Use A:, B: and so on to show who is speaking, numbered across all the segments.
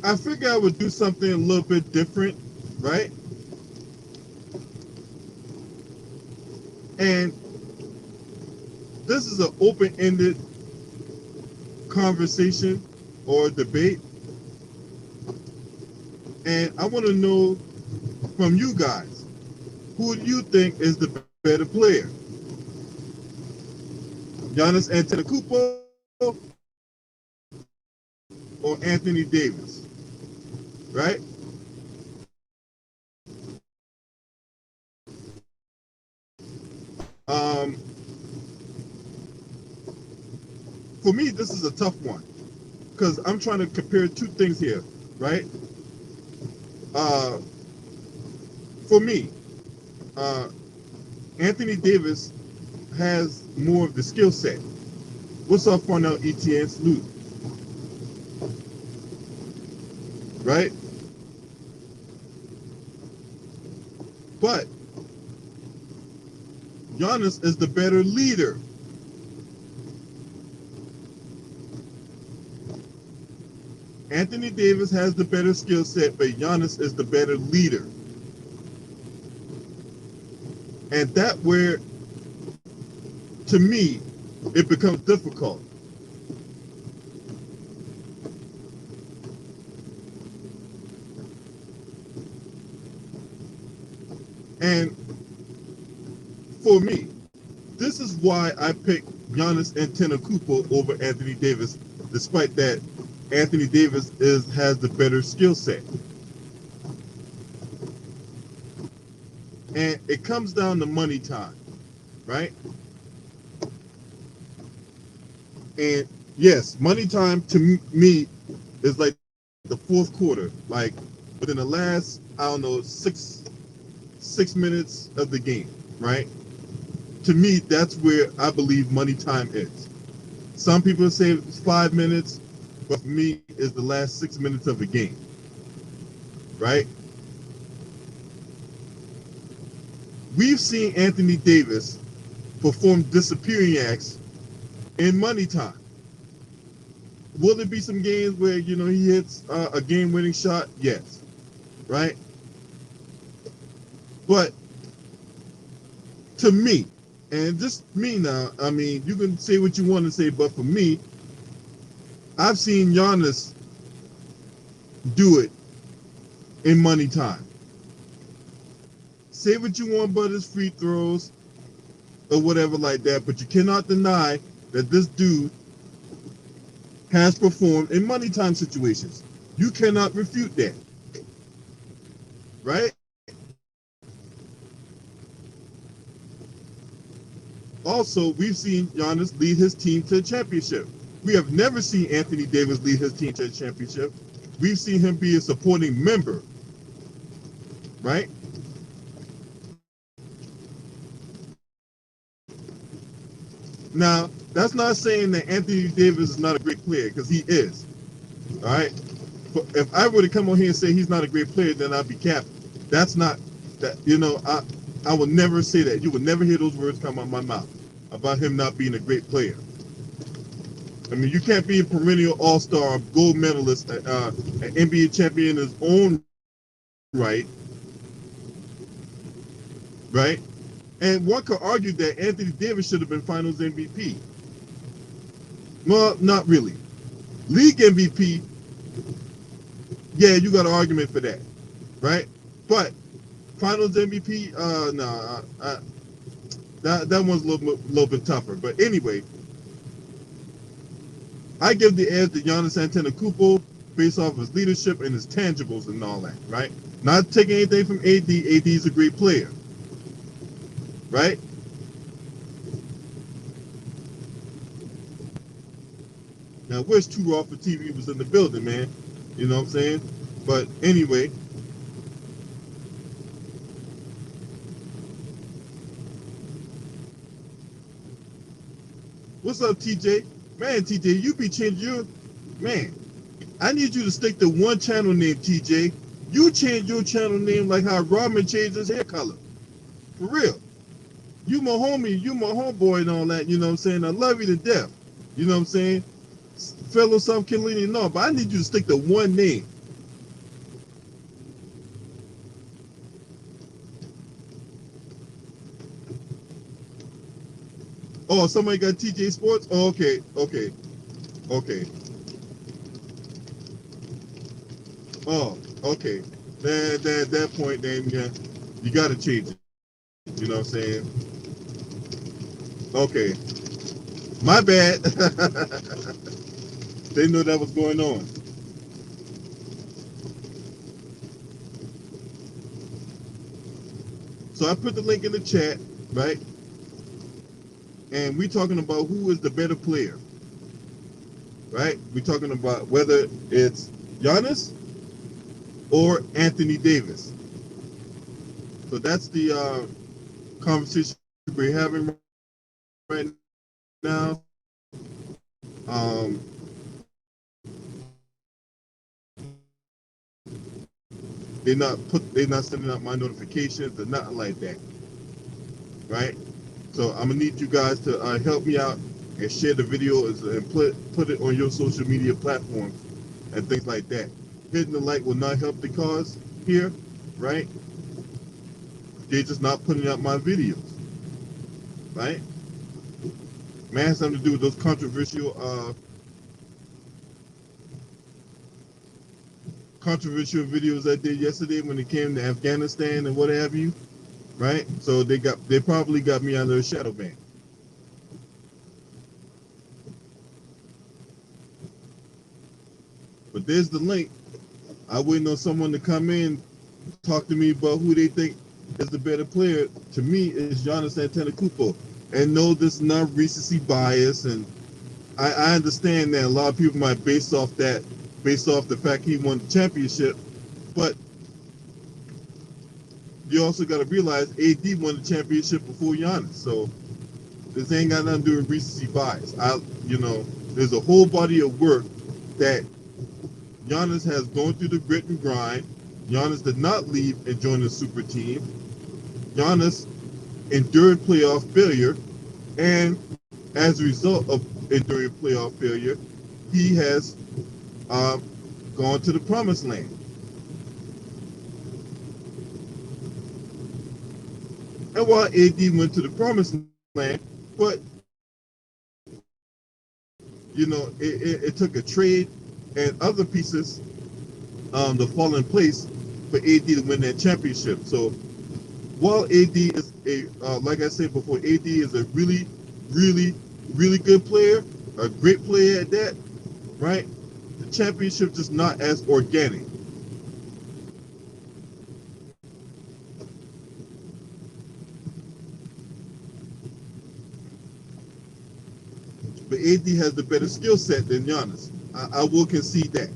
A: I figured I would do something a little bit different, right? And this is an open-ended conversation or debate, and I want to know from you guys, who do you think is the better player? Giannis Antetokounmpo or Anthony Davis, right? For me, this is a tough one because I'm trying to compare two things here, right? Uh, for me, uh, Anthony Davis has more of the skill set. What's up, Farnell ETN? Salute, right? But Giannis is the better leader. Anthony Davis has the better skill set, but Giannis is the better leader. And that where, to me, it becomes difficult. And for me, this is why I picked Giannis Antetokounmpo over Anthony Davis, despite that Anthony Davis has the better skill set. And it comes down to money time, right? And yes, money time to me is like the fourth quarter, like within the last, I don't know, six minutes of the game, right? To me, that's where I believe money time is. Some people say it's 5 minutes, but for me, it's the last 6 minutes of the game, right? We've seen Anthony Davis perform disappearing acts in money time. Will there be some games where he hits a game-winning shot? Yes, right. But to me, and just me now, I mean, you can say what you want to say, but for me, I've seen Giannis do it in money time. Say what you want about his free throws or whatever like that, but you cannot deny that this dude has performed in money time situations. You cannot refute that, right? Also, we've seen Giannis lead his team to a championship. We have never seen Anthony Davis lead his team to a championship. We've seen him be a supporting member, right? Now, that's not saying that Anthony Davis is not a great player, because he is, all right? But if I were to come on here and say he's not a great player, then I'd be capping. That's not, that. I would never say that. You would never hear those words come out of my mouth about him not being a great player. I mean, you can't be a perennial all-star, gold medalist, an NBA champion in his own right, right? And one could argue that Anthony Davis should have been Finals MVP. Well, not really. League MVP, yeah, you got an argument for that, right? But Finals MVP, no, that one's a little bit tougher. But anyway, I give the edge to Giannis Antetokounmpo based off his leadership and his tangibles and all that, right? Not taking anything from AD. AD is a great player, right? Now, I wish Too Raw for TV was in the building, man. You know what I'm saying? But anyway, what's up, TJ? Man, TJ, you be changing your man. I need you to stick to one channel name, TJ. You change your channel name like how Robin changed his hair color. For real. You my homie, you my homeboy and all that, you know what I'm saying? I love you to death. You know what I'm saying? Fellow South Carolinian, no, but I need you to stick to one name. Oh, somebody got TJ Sports? Oh, okay, okay, okay. Oh, okay. Then at that point, then yeah, you got to change it. You know what I'm saying? Okay, my bad. They knew that was going on. So I put the link in the chat, right? And we talking about who is the better player, right? We talking about whether it's Giannis or Anthony Davis. So that's the conversation we're having right now. Um, they're not sending out my notifications or nothing like that, right? So I'm gonna need you guys to help me out and share the video and put it on your social media platforms and things like that. Hitting the like will not help the cause here, right? They're just not putting out my videos, right? Man, has something to do with those controversial videos I did yesterday when it came to Afghanistan and what have you, right? So they probably got me under a shadow ban. But there's the link. I waiting on someone to come in, talk to me about who they think is the better player. To me, is Giannis Antetokounmpo. And no, this is not recency bias, and I understand that a lot of people might based off the fact he won the championship, but you also got to realize AD won the championship before Giannis, so this ain't got nothing to do with recency bias. There's a whole body of work that Giannis has gone through the grit and grind. Giannis did not leave and join the super team. Giannis endured playoff failure, and as a result of enduring playoff failure, he has um, gone to the promised land. And while AD went to the promised land, but it took a trade and other pieces to fall in place for AD to win that championship. So while AD is like I said before, AD is a really, really, really good player, a great player at that, right? The championship just not as organic. But AD has the better skill set than Giannis. I will concede that.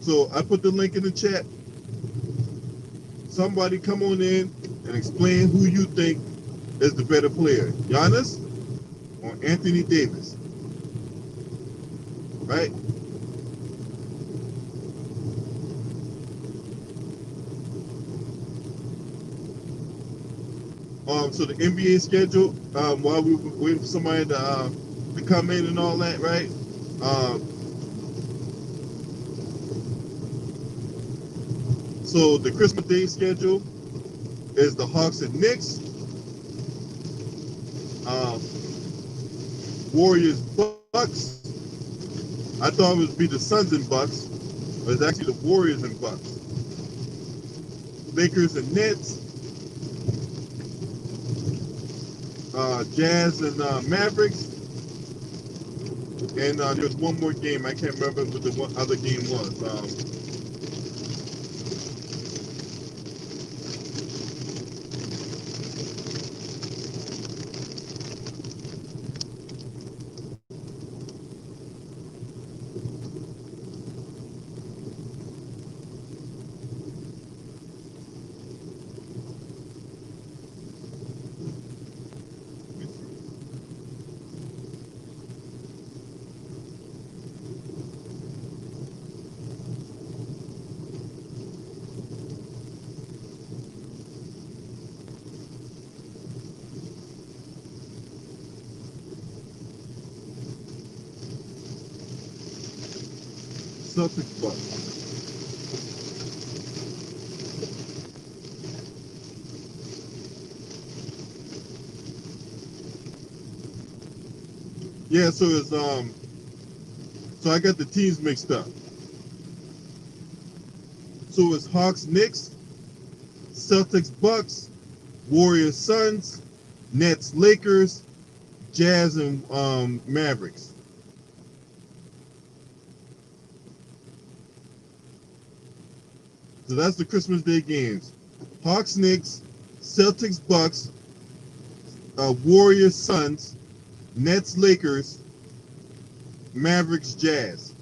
A: So I put the link in the chat. Somebody come on in and explain who you think is the better player, Giannis or Anthony Davis, right? So the NBA schedule, while we were waiting for somebody to come in and all that, right? Um, so the Christmas Day schedule is the Hawks and Knicks, um, Warriors Bucks. I thought it would be the Suns and Bucks, but it's actually the Warriors and Bucks. Lakers and Nets, Jazz and Mavericks, and there's one more game. I can't remember what the one other game was. Celtics Bucks. Yeah, so it's so I got the teams mixed up. So it's Hawks Knicks, Celtics Bucks, Warriors Suns, Nets Lakers, Jazz and Mavericks. So that's the Christmas Day games. Hawks Knicks, Celtics Bucks, Warriors Suns, Nets Lakers, Mavericks Jazz.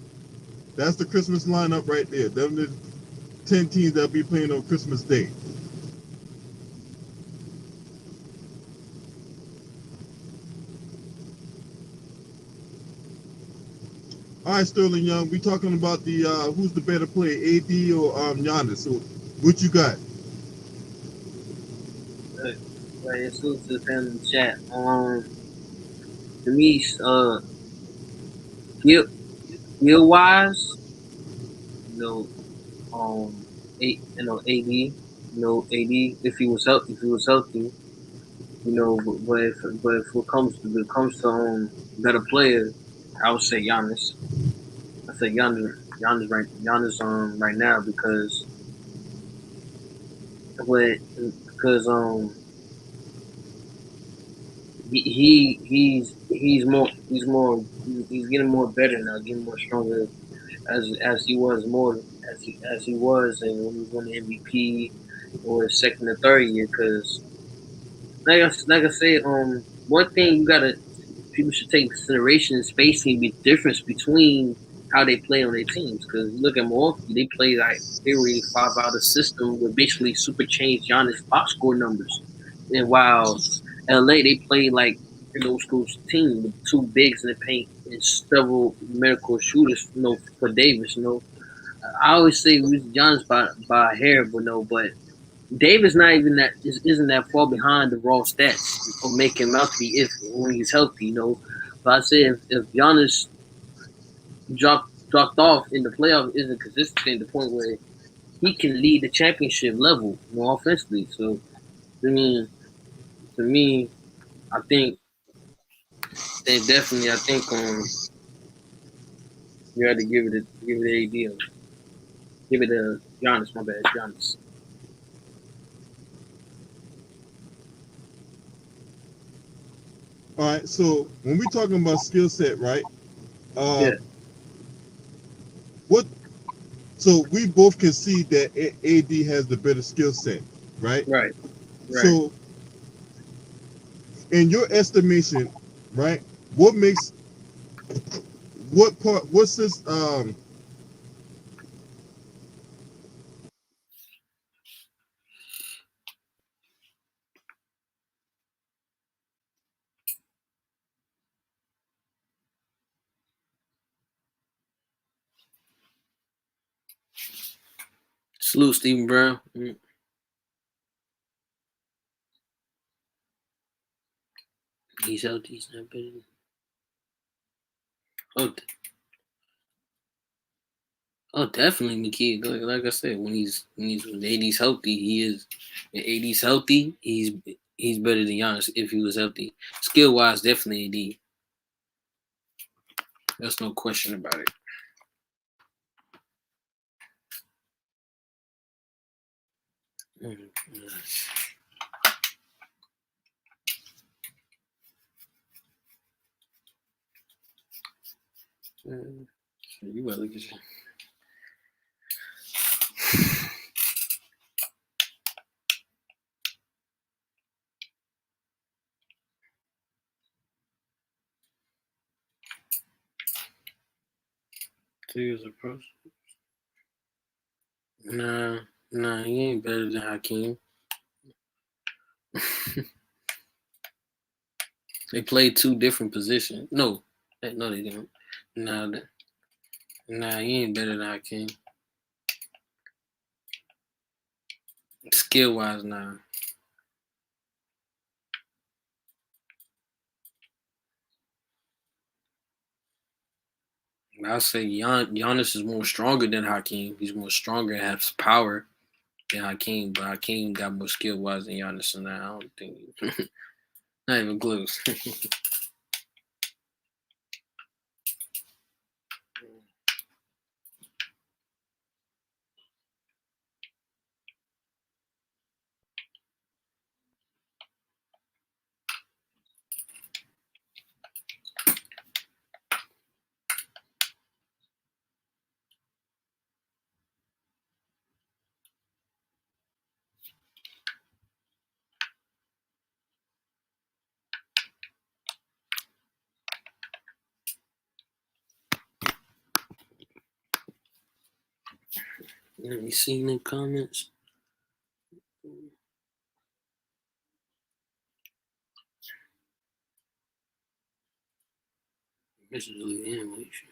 A: That's the Christmas lineup right there. Them the 10 teams that'll be playing on Christmas Day. All right, Sterling Young, we talking about the who's the better player, AD or Giannis. So what you got?
B: Right, it's to the family chat. To me, skill wise, you know, AD, AD, if he was healthy, but if it comes to better players, I would say Giannis. I say Giannis right now what because he's getting more better now, getting more stronger as he was as he was and when he won the MVP or his second or third year. Because like I said, one thing people should take into consideration is spacing the difference between how they play on their teams. Because you look at Milwaukee, they play like they really five out of system with basically super change Giannis box score numbers, and while LA they play like an old school team with two bigs in the paint and several medical shooters, for Davis. I always say we use Giannis by a hair, but Davis not even isn't that far behind the raw stats or make him out to be if when he's healthy. But I say if Giannis dropped off in the playoff isn't consistent to the point where he can lead the championship level more offensively. So I mean, to me, I think they definitely I think you had to give it a AD, give it a Giannis. My bad, Giannis.
A: All right, so when we talking about skill set, right? Uh,
B: Yeah,
A: what? So we both can see that AD has the better skill set, right?
B: right, right.
A: So in your estimation, right? What makes what part? What's this?
B: Salute, Stephen Brown. He's healthy. He's not better. Oh, oh, definitely McKee. Like I said, when AD's healthy, he is. When AD's healthy, he's better than Giannis if he was healthy. Skill wise, definitely AD. That's no question about it. Mm-hmm. So you better look at you. Two years of pros. Nah, nah, he ain't better than Hakeem. They played two different positions. No, they didn't. Nah, nah, he ain't better than Hakeem. Skill wise, nah. I'll say Giannis is more stronger than Hakeem. He's more stronger and has power than Hakeem, but Hakeem got more skill wise than Giannis, and I don't think not even close. Let me see in the comments. This is really animation.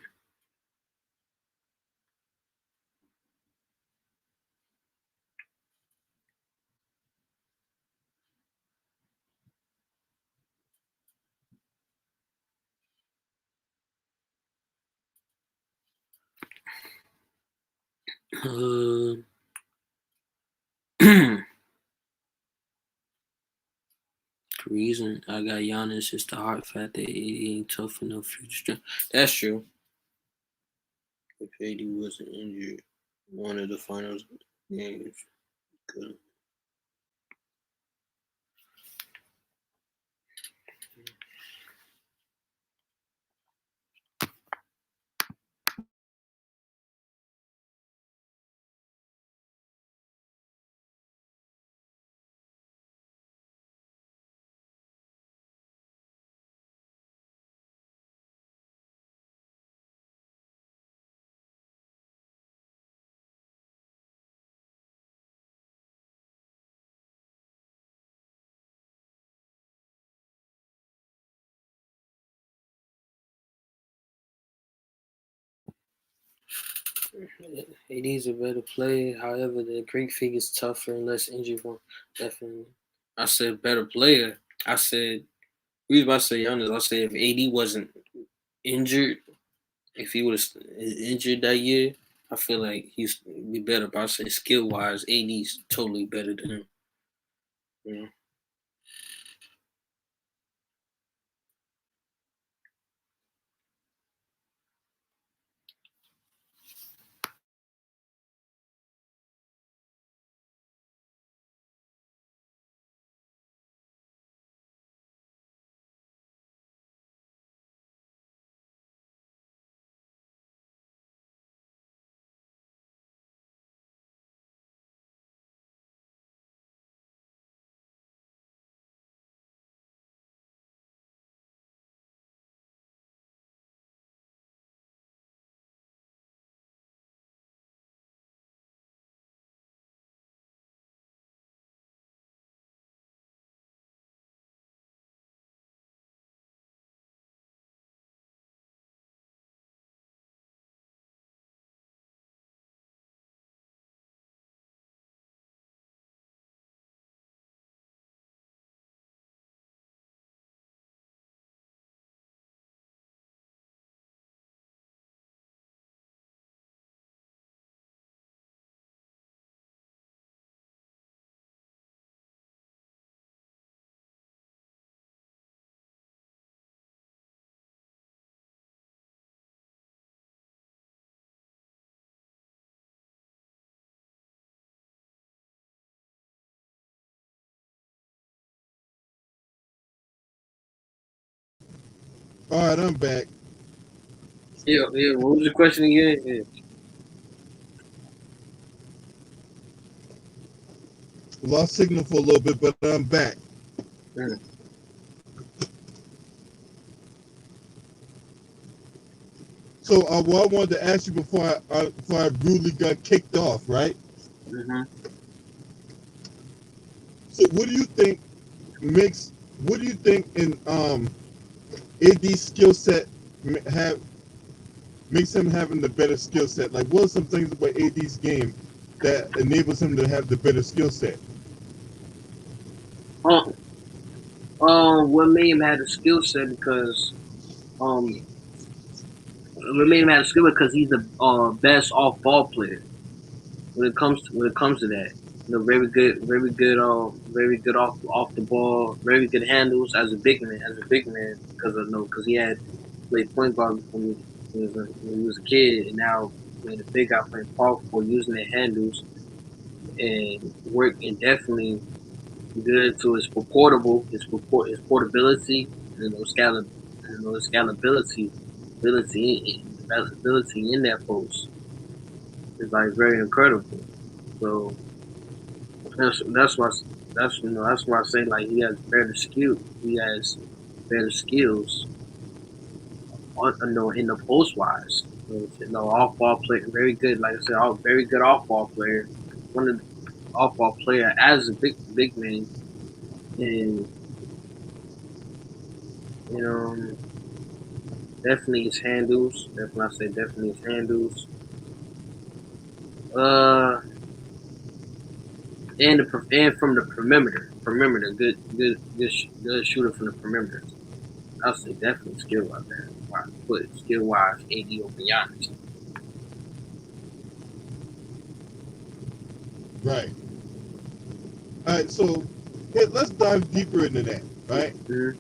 B: The reason I got Giannis is the hard fact that he ain't tough enough future strength. That's true. If AD wasn't injured, one of the finals games could. AD's a better player. However, the Greek figure is tougher and less injury prone. Definitely. I said better player. I said, we was about to say Giannis. I said if AD wasn't injured, if he was injured that year, I feel like he's be better. But I say skill wise, AD's totally better than him. You know?
A: All right, I'm back.
B: Yeah. What was the question again? Yeah.
A: Lost signal for a little bit, but I'm back.
B: Mm.
A: So what I wanted to ask you before I rudely got kicked off, right?
B: Mm-hmm.
A: So what do you think makes? What do you think in AD's skill set have makes him having the better skill set? Like, what are some things about AD's game that enables him to have the better skill set?
B: What made him have the skill set because um what made him have the skill because he's the best off ball player when it comes to that. You know, very good off the ball, very good handles as a big man because he had played point guard when he was a kid, and now being a big guy playing power forward, using the handles and work and definitely good to his portability and scalability ability in that post is like very incredible. So that's why that's why I say like he has better skill. He has better skills on in the post wise. No, off ball player, very good. Like I said, all very good off ball player. One of the off ball player as a big man, and you know, definitely his handles. Definitely, I say definitely his handles. Uh, and from the perimeter, good shooter from the perimeter. I'll say definitely skill out there. But skill wise, AD over Giannis.
A: Right. All right. So let's dive deeper into that. Right.
B: Mm-hmm.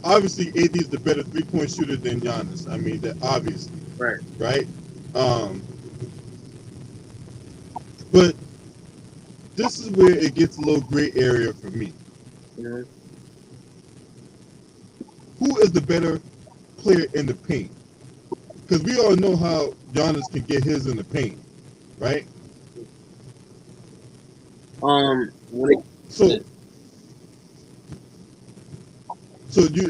A: Obviously, AD is the better three-point shooter than Giannis. I mean, that obviously.
B: Right.
A: Right. Um, but this is where it gets a little gray area for me.
B: Mm-hmm.
A: Who is the better player in the paint? Because we all know how Giannis can get his in the paint, right?
B: When it,
A: So, so do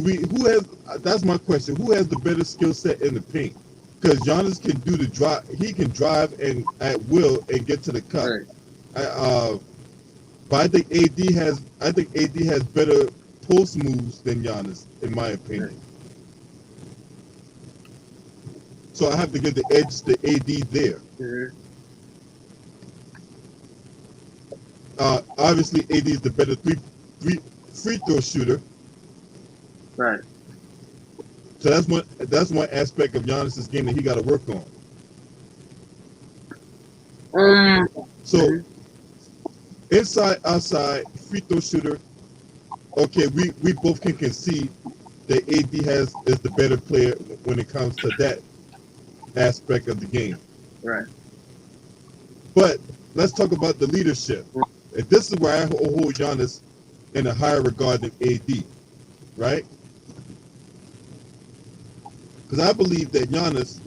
A: we? Who has? That's my question. Who has the better skill set in the paint? Because Giannis can do the drive. He can drive and at will and get to the cup.
B: right.
A: But I think AD has. I think AD has better post moves than Giannis, in my opinion.
B: Right.
A: So I have to give the edge to AD there.
B: Mm-hmm.
A: Obviously, AD is the better three free throw shooter.
B: Right.
A: So that's one aspect of Giannis's game that he got to work on. So
B: mm-hmm.
A: inside, outside, free throw shooter. Okay, we both can concede that AD is the better player when it comes to that aspect of the game.
B: Right.
A: But let's talk about the leadership. And this is where I hold Giannis in a higher regard than AD, right? Because I believe that Giannis,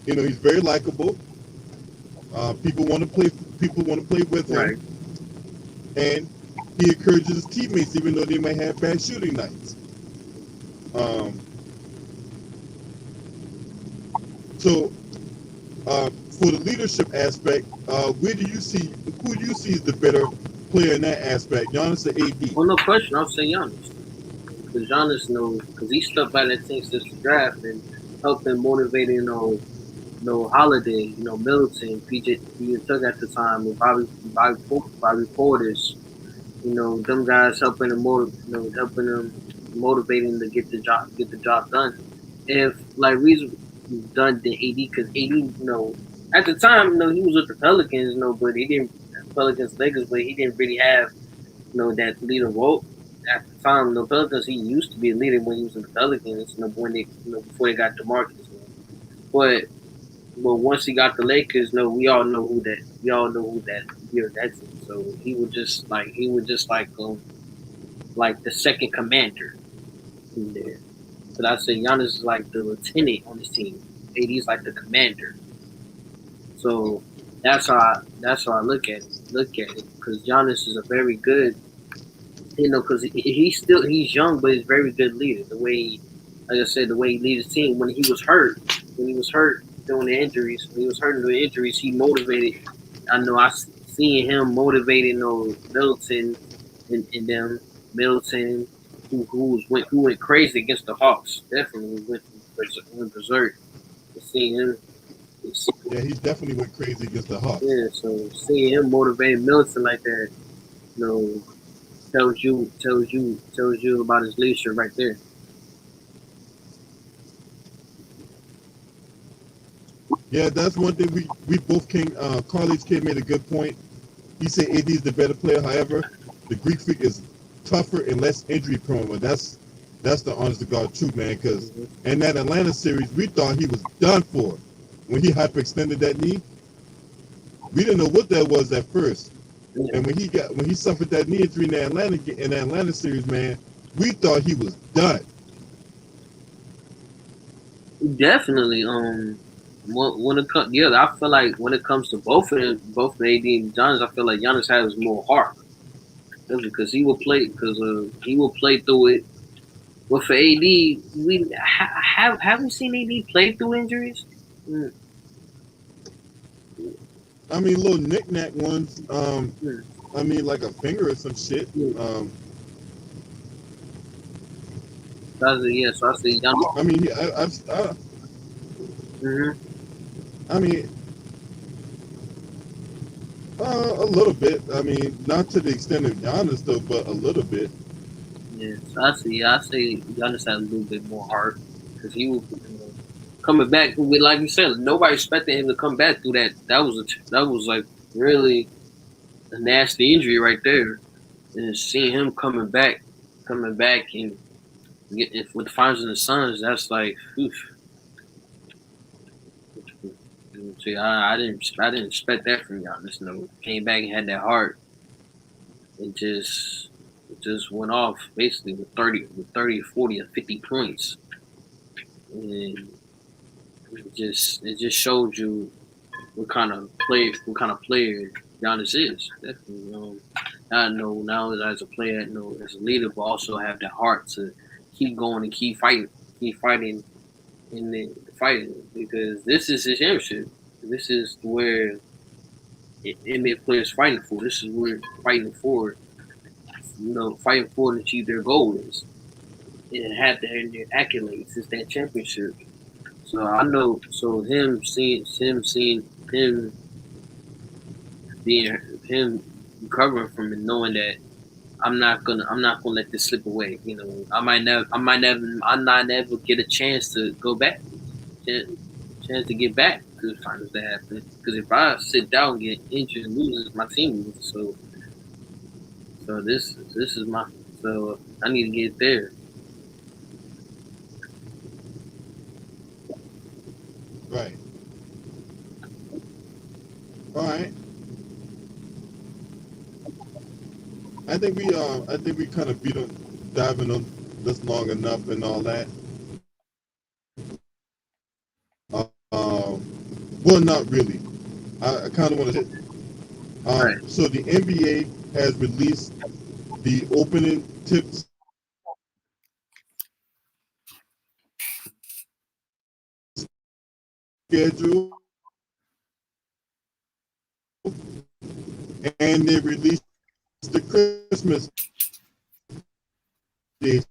A: he's very likable. People want to play. People want to play with him,
B: Right.
A: and he encourages his teammates, even though they might have bad shooting nights. So, for the leadership aspect, who do you see is the better player in that aspect, Giannis or AD?
B: Well, no question. I'll say Giannis. Because Giannis knows, because he stuck by that team since the draft and helped them motivate, Holiday, Middleton, PJ Tucker at the time, with Bobby Portis, them guys helping them helping them motivating to get the job done. If like reason done the AD, because AD, at the time, he was with the Pelicans, but he didn't Pelicans Lakers, but he didn't really have that leader role at the time. The Pelicans, he used to be a leader when he was in the Pelicans, when they before they got DeMarcus. But once he got the Lakers, we all know who that that's it. So he would just like the second commander in there. But I say Giannis is like the lieutenant on his team. AD is like the commander. So that's how I look at it. Because Giannis is a very good, because he's young, but he's a very good leader. The way, like I said, the way he leads his team. When he was hurt during the injuries, he motivated. I know I seen him motivating Middleton and them Middleton who went crazy against the Hawks. Definitely went berserk. Seeing him.
A: Yeah, he definitely went crazy against the Hawks.
B: Yeah, so seeing him motivating Middleton like that, tells you about his leadership right there.
A: Yeah, that's one thing we both came. Carly's kid made a good point. He said AD is the better player. However, the Greek Freak is tougher and less injury prone. But that's the honest to God truth, man. Because in that Atlanta series, we thought he was done for when he hyperextended that knee. We didn't know what that was at first. Yeah. And when he suffered that knee injury in the Atlanta series, man, we thought he was done.
B: Definitely. When it comes, I feel like when it comes to both of them, both AD and Giannis, I feel like Giannis has more heart. Because he will play through it. But for AD, we have we seen AD play through injuries? Mm,
A: I mean, little knick-knack ones.
B: mm,
A: I mean, like a finger or some shit.
B: mm. So I say Giannis.
A: I mean,
B: Mm-hmm.
A: I mean, a little bit. I mean, not to the extent of Giannis though, but a little bit.
B: Yeah, so I say Giannis had a little bit more heart because he was, coming back with, like you said, nobody expected him to come back through that. That was like really a nasty injury right there, and seeing him coming back and getting with the finals and the Suns, that's like, oof. See, I didn't expect that from Giannis. No, came back and had that heart. It just went off basically with 30, 40, or 50 points, and it just showed you what kind of player Giannis is. Definitely, I know not only as a player, as a leader, but also have the heart to keep going and keep fighting in the fighting because this is his championship. This is where NBA players fighting for. This is where fighting for, fighting for to achieve their goals and have their accolades. It's that championship. So I know. So seeing him being him recovering from it, knowing that I'm not gonna let this slip away. I might never get a chance to go back, chance, chance to get back to the finals that happen. Because if I sit down and get injured and loses, my team loses. So this is my so I need to get there.
A: Right. All right. I think we kind of beat on diving on this long enough and all that. Well, not really. I kind of want to.
B: Right.
A: So the NBA has released the opening tips schedule, and they released the Christmas Day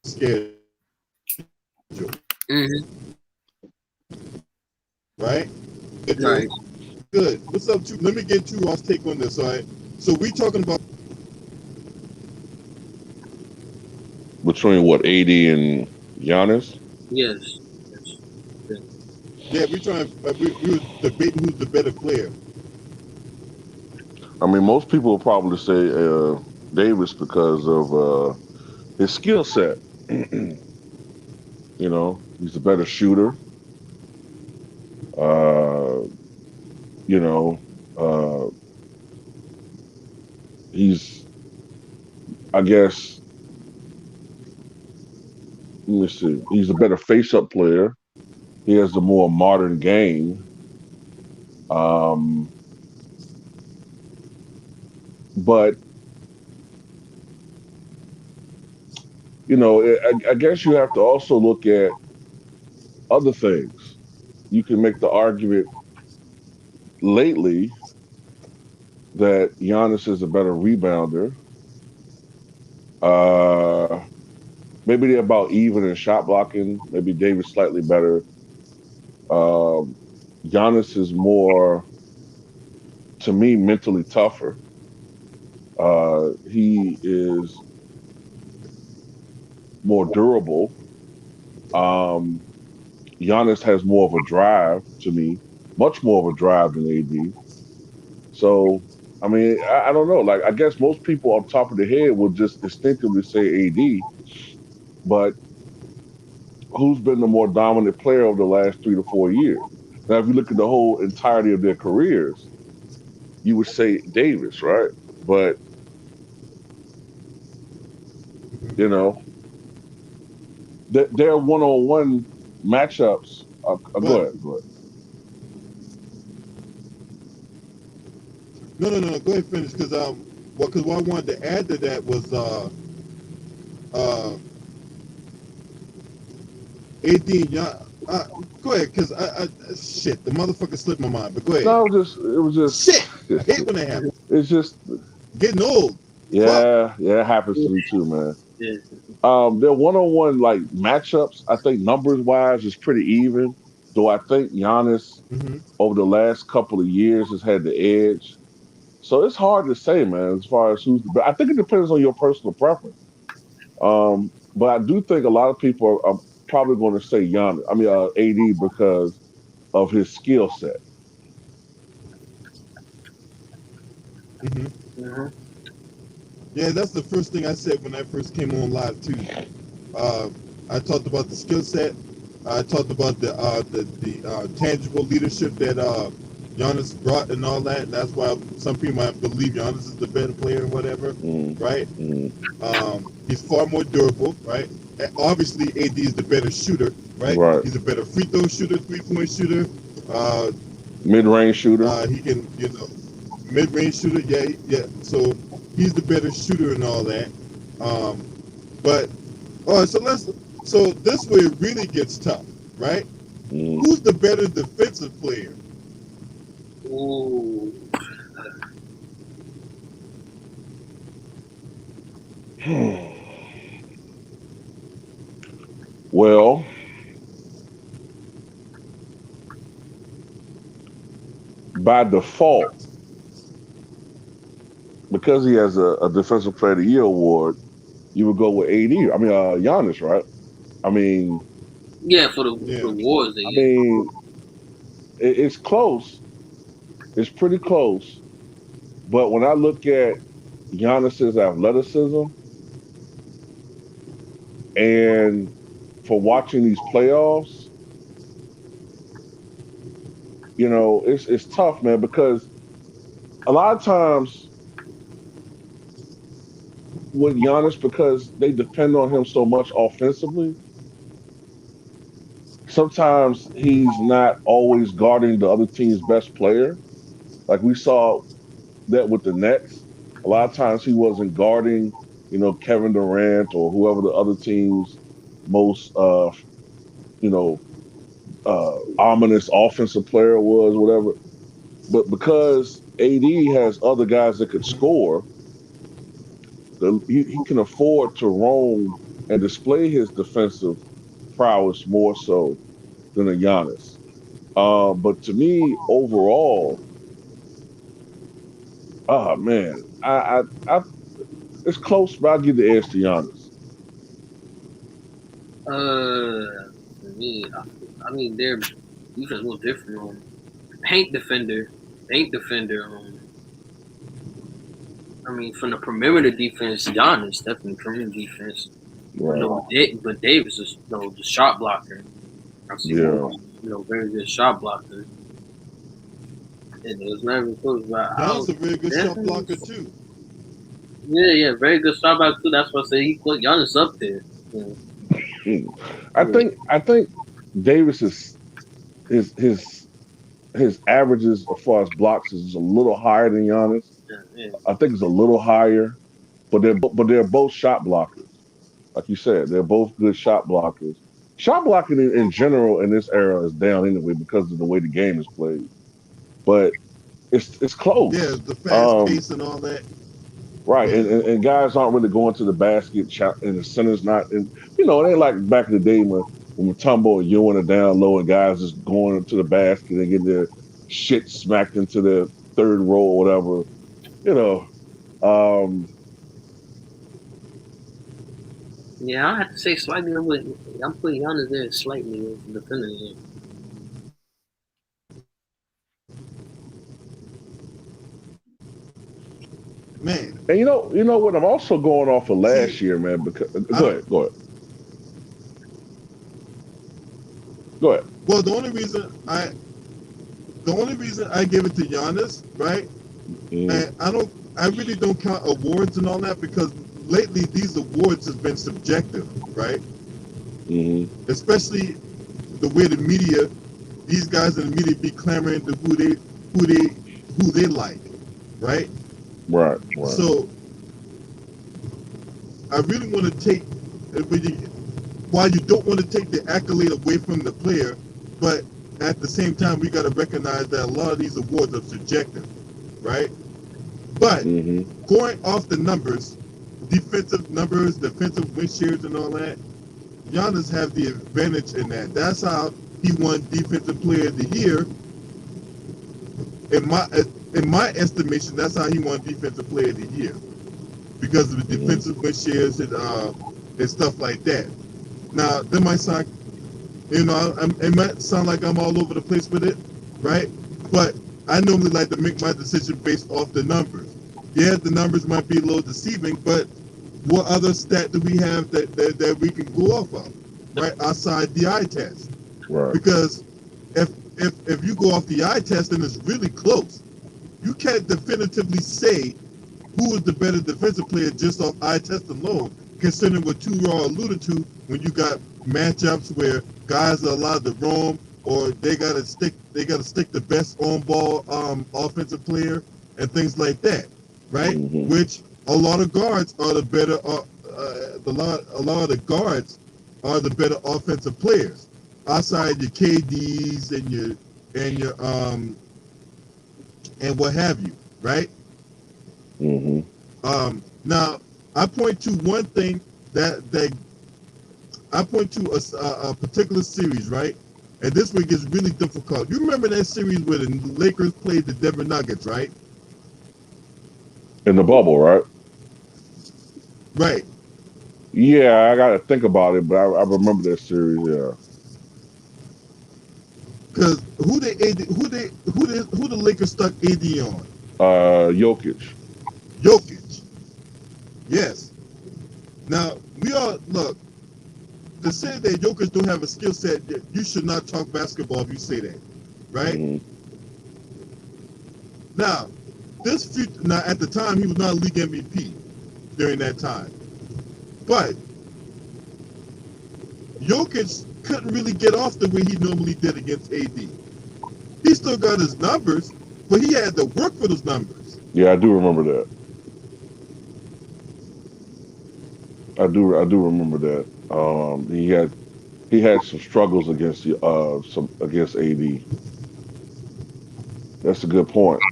A: schedule.
B: Mm-hmm.
A: Right?
B: Right.
A: Good. What's up, too? Let me get you all's take on this. All right. So we talking about
C: Between what, AD and Giannis?
B: Yes. Yes.
A: yeah, we were debating who's the better player.
C: I mean, most people will probably say Davis because of his skill set. He's a better shooter. Uh, you know, uh, he's, I guess, let me see, he's a better face-up player. He has a more modern game. Um, but I guess you have to also look at other things. You can make the argument lately that Giannis is a better rebounder. Uh, Maybe they're about even in shot blocking. Maybe Davis slightly better. Um, Giannis is more, to me, mentally tougher. He is more durable. Um, Giannis has more of a drive to me, much more of a drive than AD. So, I mean, I don't know. Like, I guess most people off the top of the head will just instinctively say AD, but who's been the more dominant player over the last 3 to 4 years? Now, if you look at the whole entirety of their careers, you would say Davis, right? But you know, their one-on-one matchups. Go
A: But
C: ahead, go ahead.
A: no. Go ahead, finish because what I wanted to add to that was uh AD, y'all, go ahead, because shit, the motherfucker slipped my mind. But go ahead.
C: No, it was just,
A: Shit, I hate when that happens.
C: it's just,
A: Getting old. Fuck.
C: yeah, it happens to me too, man.
B: Yeah.
C: Their one-on-one like matchups, I think numbers wise is pretty even. Though I think Giannis
A: Hmm.
C: over the last couple of years has had the edge. So it's hard to say, man, as far as who's the best. I think it depends on your personal preference. But I do think a lot of people are probably going to say Giannis. I mean, AD because of his skill set.
A: Hmm.
B: Mm-hmm.
A: Yeah, that's the first thing I said when I first came on live too. Uh, I talked about the skill set. I talked about the tangible leadership that Giannis brought and all that. That's why some people might believe Giannis is the better player and whatever,
C: Mm,
A: right?
C: mm,
A: He's far more durable, right? And obviously, AD is the better shooter, right?
C: right.
A: He's a better free throw shooter, 3-point shooter. Uh,
C: Mid-range shooter.
A: he can, mid-range shooter. Yeah, yeah. So he's the better shooter and all that. Um, but all right, so this way it really gets tough, right?
C: Mm.
A: Who's the better defensive player?
B: Ooh.
C: Well, by default, because he has a Defensive Player of the Year award, you would go with AD. I mean, Giannis, right? I mean,
B: Yeah, for
A: Yeah.
B: the wars,
C: I
B: yeah.
C: mean, it's close. It's pretty close. But when I look at Giannis's athleticism and for watching these playoffs, it's tough, man, because a lot of times with Giannis, because they depend on him so much offensively, sometimes he's not always guarding the other team's best player. Like we saw that with the Nets. A lot of times he wasn't guarding, Kevin Durant or whoever the other team's most, you know, ominous offensive player was, whatever. But because AD has other guys that could
A: Mhm.
C: score, he can afford to roam and display his defensive prowess more so than a Giannis. But to me, overall, oh man, it's close, but I'll give the edge to Giannis.
B: For me, I mean, their defense was different. Paint defender, paint defender. I mean, from the perimeter defense, Giannis definitely perimeter defense. But
C: Right.
B: no, but Davis is the shot blocker. I see
C: Yeah.
B: more, very good shot blocker. And it was never close. But
A: Giannis a very good shot
B: definitely,
A: blocker too.
B: yeah, very good shot blocker too. That's why I say he put Giannis up there. Yeah.
C: Mm. I think Davis his averages as far as blocks is a little higher than Giannis.
B: Yeah.
C: I think it's a little higher, but they're both shot blockers. Like you said, they're both good shot blockers. Shot blocking in general in this era is down anyway because of the way the game is played. But it's
A: Yeah,
C: close.
A: the fast pace and all that.
C: Right, and,
A: Yeah.
C: and, and guys aren't really going to the basket, and the center's not. And it ain't like back in the day when Mutombo or Ewing are down low and guys just going to the basket and getting their shit smacked into the third row or whatever. You know, um,
B: Yeah, I have to say slightly. I'm putting Giannis there slightly as a defender. Yeah.
A: Man,
C: and you know what? I'm also going off of
A: see,
C: last year, man. Because
A: I
C: go
A: don't.
C: ahead, go ahead, go ahead.
A: Well, the only reason I give it to Giannis, right?
C: Mm,
A: And I really don't count awards and all that because lately these awards has been subjective, right?
C: hmm
A: Especially the way the media, these guys in the media be clamoring to who they like, right?
C: right, right.
A: So I really want to take when you while you don't want to take the accolade away from the player, but at the same time, we got to recognize that a lot of these awards are subjective, right? But
C: Mm-hmm.
A: going off the numbers, defensive win shares, and all that, Giannis have the advantage in that. That's how he won Defensive Player of the Year. In my estimation, that's how he won Defensive Player of the Year because of the defensive win shares and stuff like that. Now, that might sound, it might sound like I'm all over the place with it, right? But I normally like to make my decision based off the numbers. Yeah, the numbers might be a little deceiving, but what other stat do we have that we can go off of, right? Outside the eye test.
C: Right.
A: Because if you go off the eye test and it's really close, you can't definitively say who is the better defensive player just off eye test alone, considering what you all alluded to when you got matchups where guys are allowed to roam or they gotta stick the best on ball offensive player and things like that, right?
C: Mm-hmm.
A: Which a lot of guards are the better a lot of the guards are the better offensive players outside your KDs and your and what have you, right?
C: Mm-hmm.
A: Now I point to one thing that I point to a particular series, right? And this one gets really difficult. You remember that series where the Lakers played the Denver Nuggets, right?
C: In the bubble, right?
A: Right.
C: Yeah, I got to think about it, but I remember that series. Yeah.
A: Because who the Lakers stuck AD on?
C: Jokic.
A: Jokic. Yes. Now we all look to say that Jokic don't have a skill set. You should not talk basketball if you say that, right?
C: Mm-hmm.
A: Now now at the time he was not a league MVP during that time, but Jokic couldn't really get off the way he normally did against AD. He still got his numbers, but he had to work for those numbers.
C: Yeah, I do remember that. I do remember that. He had some struggles against against AD. That's a good point.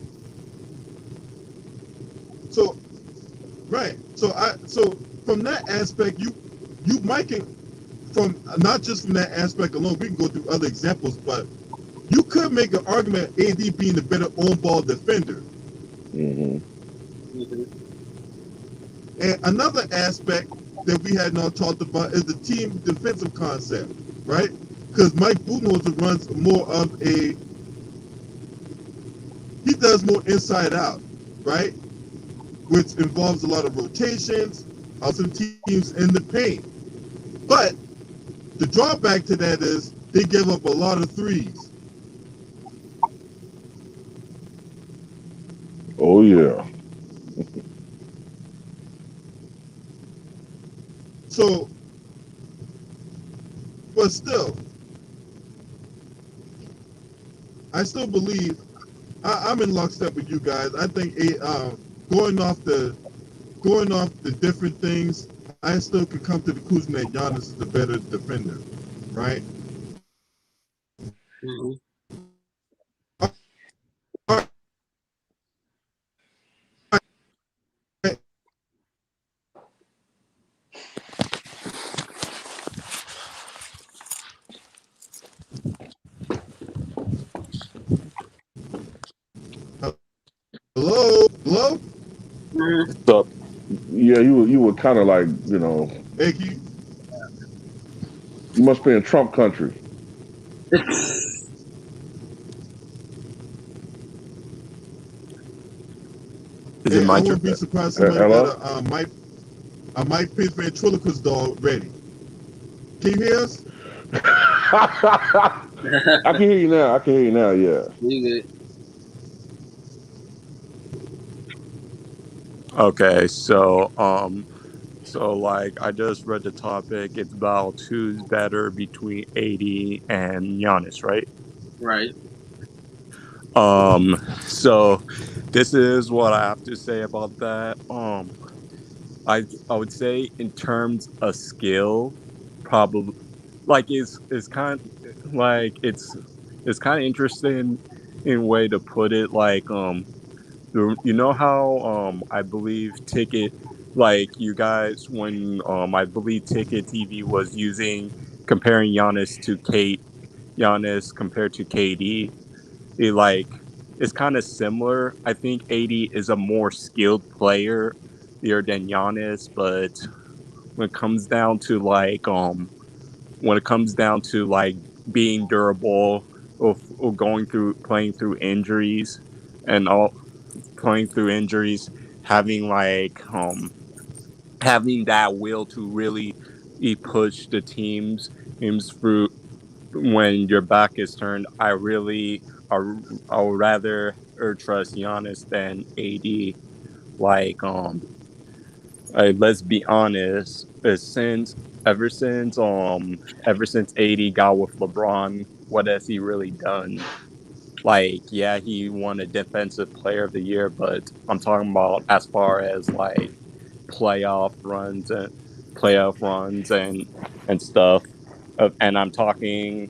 A: So right. So from that aspect, you might can from not just from that aspect alone, we can go through other examples, but you could make an argument AD being the better on-ball defender.
C: Mm-hmm.
B: Mm-hmm.
A: And another aspect that we had not talked about is the team defensive concept, right? Because Mike Budenholzer runs more of he does more inside out, right? Which involves a lot of rotations, some teams in the paint. But the drawback to that is they give up a lot of threes.
C: Oh yeah.
A: So, but still, I still believe I'm in lockstep with you guys. I think going off the different things, I still could come to the conclusion that Giannis is the better defender, right?
B: Mm-hmm.
A: Hello, hello.
B: Mm-hmm.
C: So yeah, you were kind of like
A: Hey,
C: you must be in Trump country.
D: Is it
A: I
D: my turn?
A: wouldn't be surprised somebody got
C: Hello.
A: a Mike Pence ventriloquist doll ready. Can you hear us?
C: I can hear you now. I can hear you now. Yeah.
B: You good?
D: Okay, so like I just read the topic. It's about who's better between AD and Giannis, right?
B: Right.
D: So this is what I have to say about that. I would say in terms of skill, probably like it's kind like it's kind of interesting in a way to put it. Like you know how I believe Ticket, like you guys, when I believe Ticket TV was using comparing Giannis compared to KD. It like it's kind of similar. I think AD is a more skilled player here than Giannis, but when it comes down to when it comes down to like being durable or going through playing through injuries and all playing through injuries, having having that will to really push the teams through when your back is turned. I would rather trust Giannis than AD. Like let's be honest, ever since AD got with LeBron, what has he really done? Like, yeah, he won a defensive player of the year, but I'm talking about as far as like playoff runs and playoff runs and stuff. And I'm talking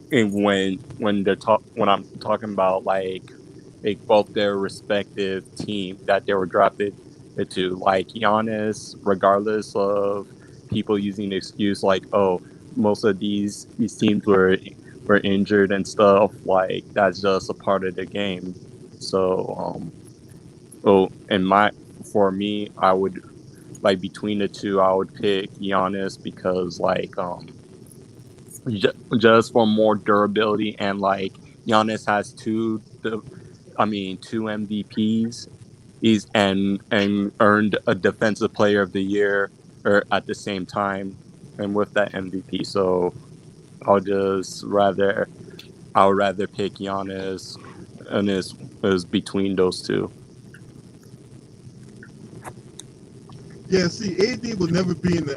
D: when I'm talking about like both their respective team that they were drafted to, like Giannis, regardless of people using the excuse like, oh, most of these teams were injured and stuff. Like that's just a part of the game. So and for me, I would like between the two, I would pick Giannis because like just for more durability and like Giannis has two MVPs. He's and earned a Defensive Player of the Year or at the same time, and with that MVP. So I'll just rather I would rather pick Giannis, and is between those two.
A: Yeah, see, AD will never be in the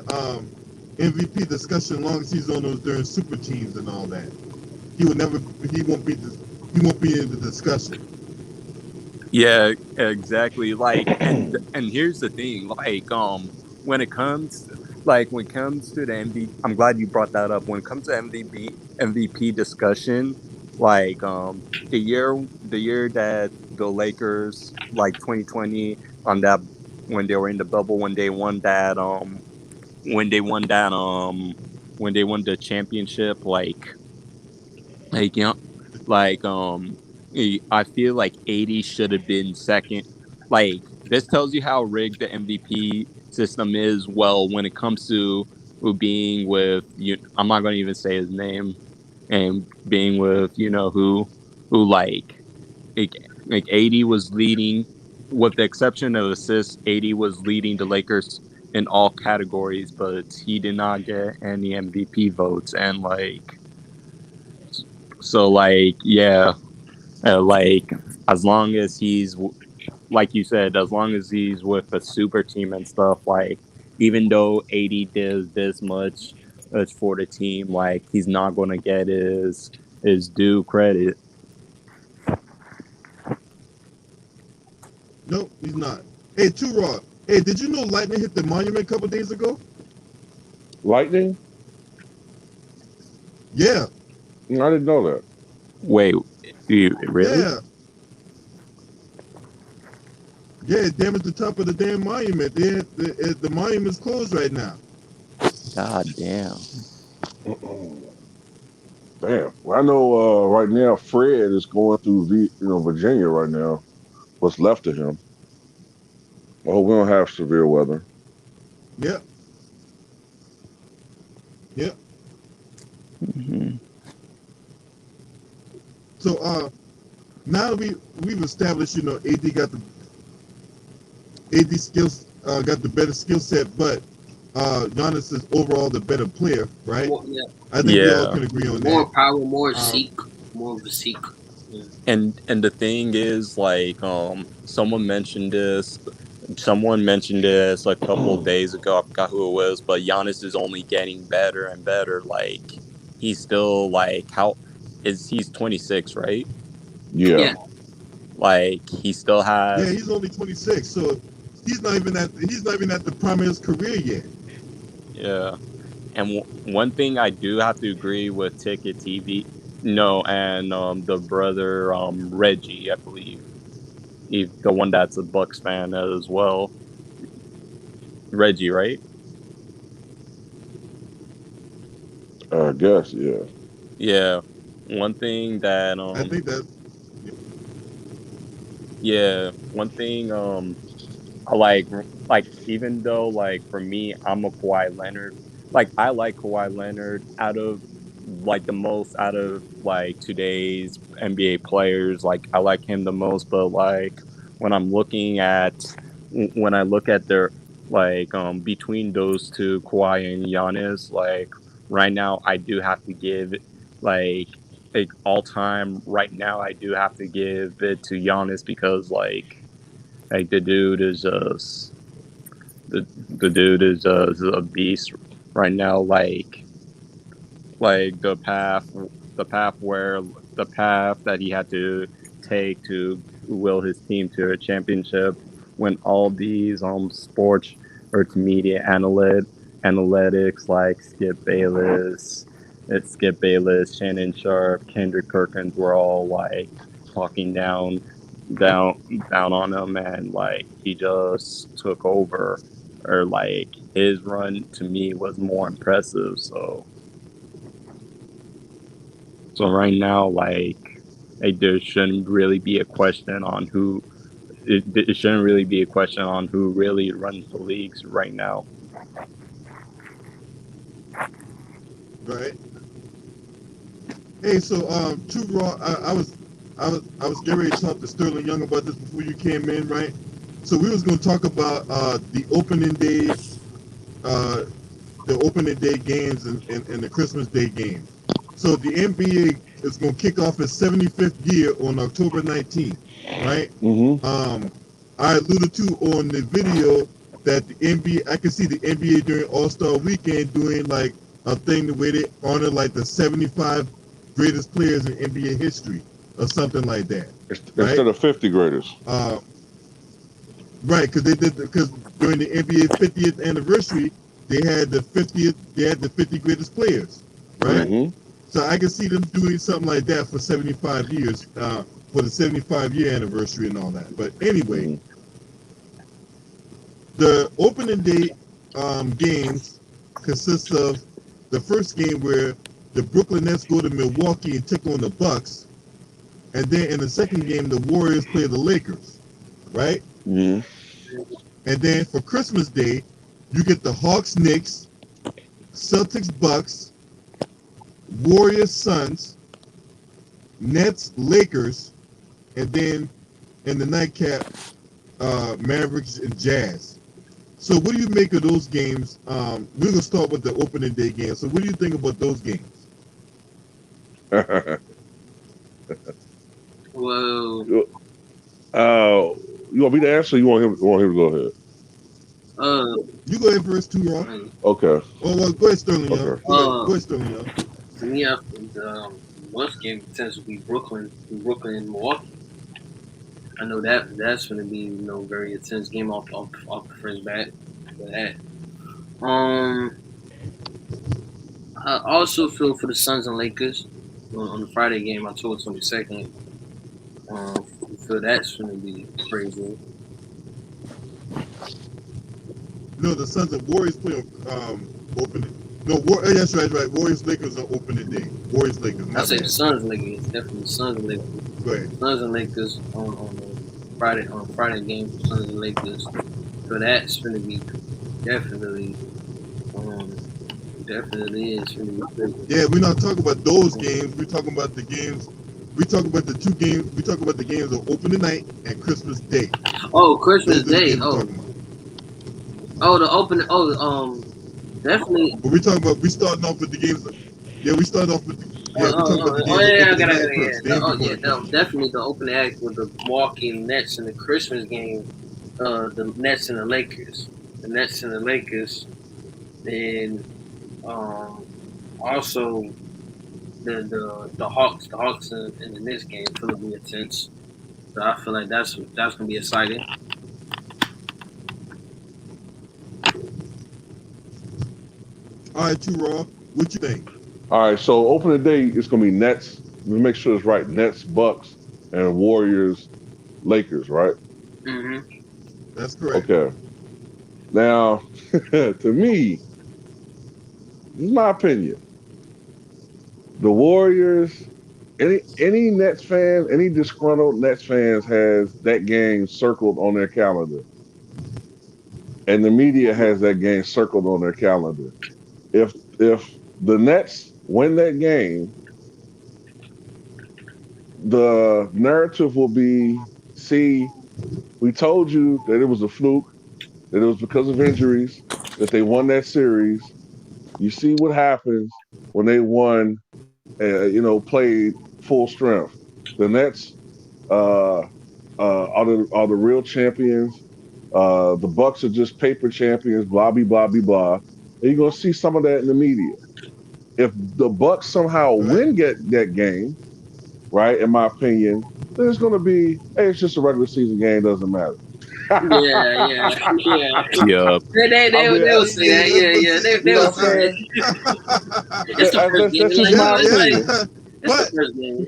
A: MVP discussion as long as he's on those during super teams and all that. He will never. He won't be. He won't be in the discussion.
D: Yeah, exactly. Like, and here's the thing. Like, when it comes, when it comes to the MVP, I'm glad you brought that up. When it comes to MVP discussion, like, the year that the Lakers, like 2020, on that when they were in the bubble, when they won that, when they won the championship, you know, like I feel like 80 should have been second. Like this tells you how rigged the MVP system is. Well, when it comes to being with you, I'm not going to even say his name, and being with who like, like 80 was leading, with the exception of assists. 80 was leading the Lakers in all categories, but he did not get any MVP votes, and so yeah, like as long as he's like you said, as long as he's with a super team and stuff, like even though 80 does this much for the team, like he's not going to get his due credit.
A: Nope, he's not. Hey, Too Raw. Hey, did you know lightning hit the monument a couple days ago?
C: Lightning?
A: Yeah.
C: I didn't know that.
D: Wait, really?
A: Yeah. Yeah, it damaged the top of the damn monument. The monument's closed right now.
D: God damn.
C: Damn. Well, I know right now Fred is going through Virginia right now. What's left of him. I hope we don't have severe weather.
A: Yep. Yep.
D: Mm-hmm.
A: So now we've established, AD got the skills, got the better skill set, but Giannis is overall the better player, right?
B: Yeah.
A: I think we all can agree on
B: more
A: that.
B: Power, more of a seek. Yeah.
D: And the thing is, like, someone mentioned this a couple of days ago. I forgot who it was, but Giannis is only getting better and better. Like, he's still he's 26, right?
C: Yeah.
D: Like, he still has.
A: Yeah, he's only 26, so he's not even at the prime of his career yet.
D: Yeah, And one thing I do have to agree with Ticket TV, no, and the brother Reggie, I believe, the one that's a Bucks fan as well. Reggie, right?
C: I guess, yeah.
D: Yeah. One thing that
A: I think that
D: yeah, one thing I like even though like for me I'm a Kawhi Leonard, like I like Kawhi Leonard out of like the most out of like today's NBA players, like I like him the most, but like when I'm looking at when I look at their like between those two, Kawhi and Giannis, like right now I do have to give like all time right now I do have to give it to Giannis because like the dude is just the dude is a beast right now. Like the path that he had to take to will his team to a championship when all these sports or to media analytics like Skip Bayless, Shannon Sharp, Kendrick Perkins were all like talking down down on him, and like he just took over, or like his run to me was more impressive. So right now, like there shouldn't really be a question on who. It shouldn't really be a question on who really runs the leagues right now.
A: right. Hey, so True Raw, I was getting ready to talk to Sterling Young about this before you came in, right? So we was going to talk about uh, the opening day games and the Christmas Day games. So the NBA is going to kick off its 75th year on October 19th, right?
C: Mm-hmm.
A: I alluded to on the video that the NBA, I can see the NBA during All-Star Weekend doing like a thing the way they honor like the 75 greatest players in NBA history or something like that, right?
C: Instead of 50 greatest.
A: Right, because during the NBA 50th anniversary, they had the 50 greatest players, right?
C: Mm-hmm.
A: So I can see them doing something like that for 75 years, for the 75-year anniversary and all that. But anyway,
C: Mm-hmm.
A: the opening day games consists of the first game where the Brooklyn Nets go to Milwaukee and take on the Bucks, and then in the second game the Warriors play the Lakers, right?
C: Mm-hmm.
A: And then for Christmas Day, you get the Hawks Knicks, Celtics Bucks, Warriors Suns, Nets Lakers, and then in the nightcap, Mavericks and Jazz. So what do you make of those games? We're gonna start with the opening day game. So what do you think about those games?
B: Well,
C: You want me to answer? Or you want him? To go ahead?
A: You go ahead first, too, Raw.
C: Okay.
A: Oh, well, go ahead, Sterling,
C: Okay.
A: Young. Go ahead, Sterling, Young.
B: To me, I think the worst game tends to be Brooklyn and Milwaukee. I know that's going to be very intense game off the first bat for that. I also feel for the Suns and Lakers on the Friday game, October 22nd. I feel that's going to be crazy.
A: No, the Suns and Warriors play on opening. No, that's right. Warriors Lakers on opening day. Warriors Lakers.
B: I say the Suns and Lakers, definitely the Suns and Lakers.
A: Go ahead.
B: Suns and Lakers on the Friday game for Suns and Lakers. So that's going to be definitely is going to be crazy.
A: Yeah, we're not talking about those games. We're talking about the games. We talk about the two games. We talk about the games of opening night and Christmas Day.
B: Oh, Christmas Day. The opening. Definitely.
A: But we're talking about. We starting off with the games. Yeah, we start off with.
B: Definitely the opening act with the Milwaukee Nets and the Christmas game. The Nets and the Lakers. The Nets and the Lakers. And also the Hawks in the Knicks game will be intense. So I feel like that's gonna be exciting.
A: All right, Too Raw, what you think?
C: All right, so opening day it's gonna be Nets. Let me make sure it's right. Nets, Bucks, and Warriors, Lakers. Right?
B: Mm-hmm.
A: That's correct.
C: Okay. Now, to me, this is my opinion. The Warriors, any Nets fans, any disgruntled Nets fans has that game circled on their calendar, and the media has that game circled on their calendar. If the Nets win that game, the narrative will be, see, we told you that it was a fluke, that it was because of injuries that they won that series. You see what happens when they won, played full strength. The Nets are the real champions. The Bucks are just paper champions. Blah blah blah blah blah. And you're gonna see some of that in the media. If the Bucks somehow
A: Right.
C: win that game, right? In my opinion, then it's gonna be, hey, it's just a regular season game. Doesn't matter.
B: Yeah, yeah, yeah.
D: Yup.
C: I mean,
B: They will say that. Yeah, yeah.
C: you
B: They
C: know
B: will
C: what I'm
B: say
C: saying?
B: that. It's the first game.
C: That's just
B: Like,
C: my
B: no, it's
C: opinion.
B: like it's
A: but
B: the first game.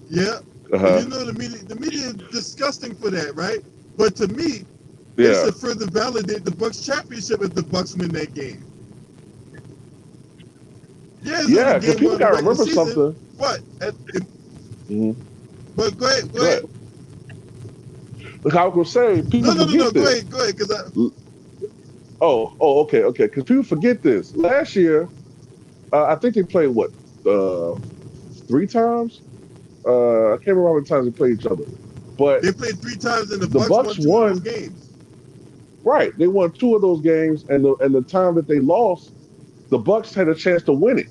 A: yeah,
C: Uh-huh.
A: you know the media is disgusting for that, right? But to me, it
C: Yeah,
A: should further validate the Bucks championship if the Bucks win that game. Yeah, it's only
C: yeah. Because
A: game
C: people
A: one of the
C: gotta
A: regular
C: remember
A: season,
C: something.
A: but
C: Mhm.
A: but go ahead, go
C: Go
A: ahead.
C: ahead. Look, I was gonna say, people
A: No,
C: forget
A: go
C: this.
A: ahead, because
C: Okay. Because people forget this. Last year, I think they played what, 3 times? I can't remember how many times they played each other. But
A: they played 3 times and the
C: the
A: Bucks
C: Bucks
A: won 2 of those
C: won.
A: games.
C: Right, they won 2 of those games, and the time that they lost, the Bucks had a chance to win it,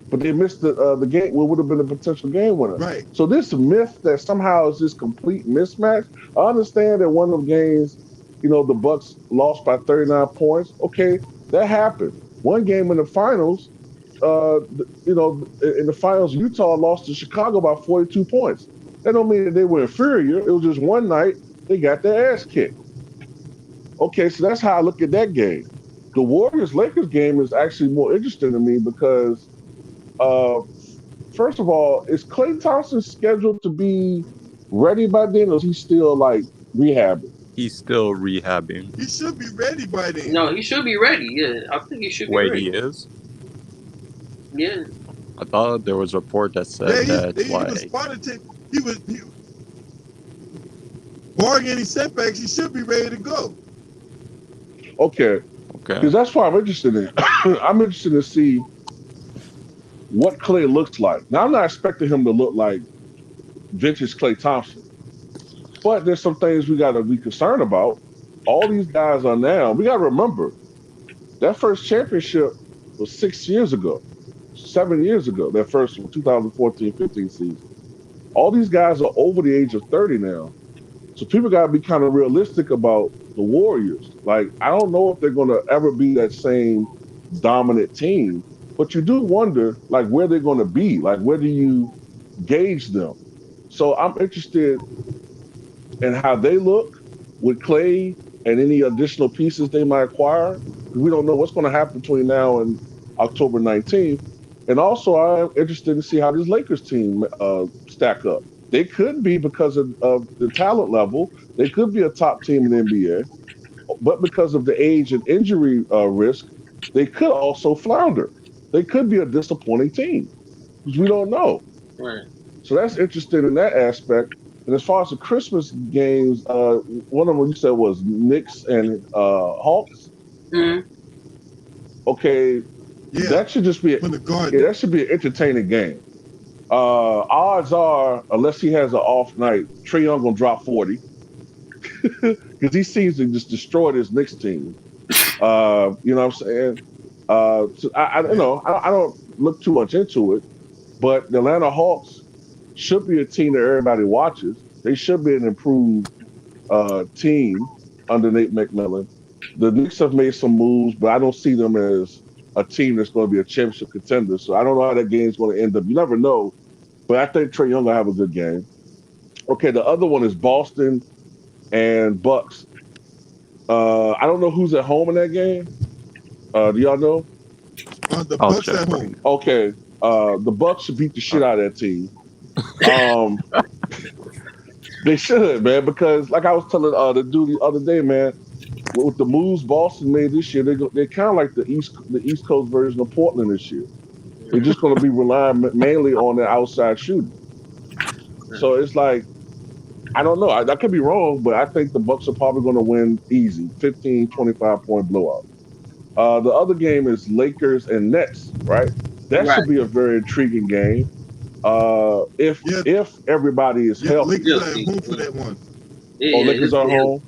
C: but they missed the game. What would have been a potential game winner.
A: Right.
C: So this myth that somehow is this complete mismatch. I understand that one of the games, the Bucks lost by 39 points. Okay, that happened. One game in the finals, in the finals, Utah lost to Chicago by 42 points. That don't mean that they were inferior. It was just one night they got their ass kicked. Okay, so that's how I look at that game. The Warriors-Lakers game is actually more interesting to me because, uh, first of all, is Klay Thompson scheduled to be ready by then, or is he still like rehabbing?
D: He's still rehabbing.
A: He should be ready by then.
B: No, he should be ready. Yeah, I think he should be
D: Wait,
B: ready.
D: he is?
B: Yeah.
D: I thought there was a report that said that,
A: he was spotted barring any setbacks, he should be ready to go.
C: Okay,
D: okay.
C: because that's why I'm interested in. I'm interested to see what Klay looks like. Now, I'm not expecting him to look like vintage Klay Thompson, but there's some things we got to be concerned about. All these guys are now. We got to remember that first championship was 6 years ago, 7 years ago. That first 2014-15 season. All these guys are over the age of 30 now, so people got to be kind of realistic about the Warriors. Like, I don't know if they're going to ever be that same dominant team, but you do wonder, like, where they're going to be. Like, where do you gauge them? So I'm interested in how they look with Klay and any additional pieces they might acquire. We don't know what's going to happen between now and October 19th. And also, I'm interested to see how this Lakers team stack up. They could be, because of the talent level, they could be a top team in the NBA. But because of the age and injury risk, they could also flounder. They could be a disappointing team, because we don't know.
B: Right.
C: So that's interesting in that aspect. And as far as the Christmas games, one of them you said was Knicks and Hawks.
B: Mm-hmm.
C: Okay,
A: Yeah,
C: that should just be
A: from the Garden.
C: that should be an entertaining game. Odds are, unless he has an off night, Trae Young gonna drop 40 because he seems to just destroy this Knicks team. You know what I'm saying? So I don't look too much into it, but the Atlanta Hawks should be a team that everybody watches. They should be an improved team under Nate McMillan. The Knicks have made some moves, but I don't see them as a team that's going to be a championship contender. So I don't know how that game's going to end up. You never know, but I think Trae Young will have a good game. Okay, the other one is Boston and Bucks. I don't know who's at home in that game. Do y'all know?
A: The
D: I'll
A: Bucks
D: check
A: at
D: right
A: home.
D: now.
C: Okay. The Bucks should beat the shit
D: Uh,
C: out of that team. Um, they should, man, because like I was telling the dude the other day, man, with the moves Boston made this year, they're kind of like the East Coast version of Portland this year. They're just going to be relying mainly on their outside shooting. So it's like I don't know. I could be wrong, but I think the Bucks are probably going to win easy, 15, 25-point blowout. The other game is Lakers and Nets, right? That
B: Right.
C: should be a very intriguing game. If
A: Yeah,
C: if everybody is
A: yeah, the
C: healthy,
A: Lakers
B: Real
A: are at home for
B: decent.
A: that one.
B: Yeah,
C: or
B: yeah,
C: Lakers
B: he'll
C: are
B: be
C: home,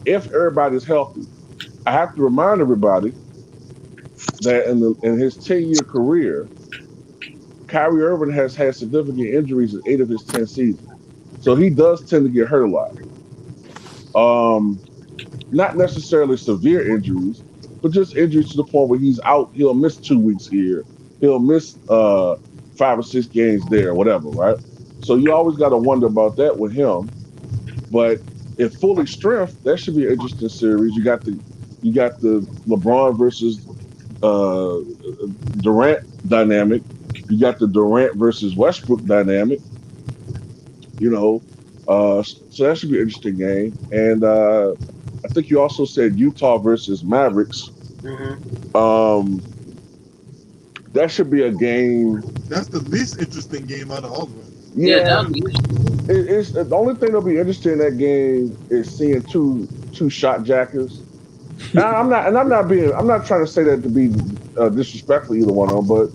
C: if everybody's healthy, I have to remind everybody that in his 10-year career, Kyrie Irving has had significant injuries in 8 of his 10 seasons. So he does tend to get hurt a lot. Um, Not necessarily severe injuries, but just injuries to the point where he's out. He'll miss 2 weeks here. He'll miss 5 or 6 games there, whatever, right? So you always got to wonder about that with him. But if fully strength, that should be an interesting series. You got the LeBron versus uh, Durant dynamic. You got the Durant versus Westbrook dynamic. You know, so that should be an interesting game. And I think you also said Utah versus Mavericks.
B: Mm-hmm.
C: Um, that should be a game.
A: That's the least interesting game out of all of them.
B: Yeah,
C: Yeah,
B: that'll be
C: it's the only thing that'll be interesting in that game is seeing two shot jackers. I'm not trying to say that to be disrespectful to either one of them, but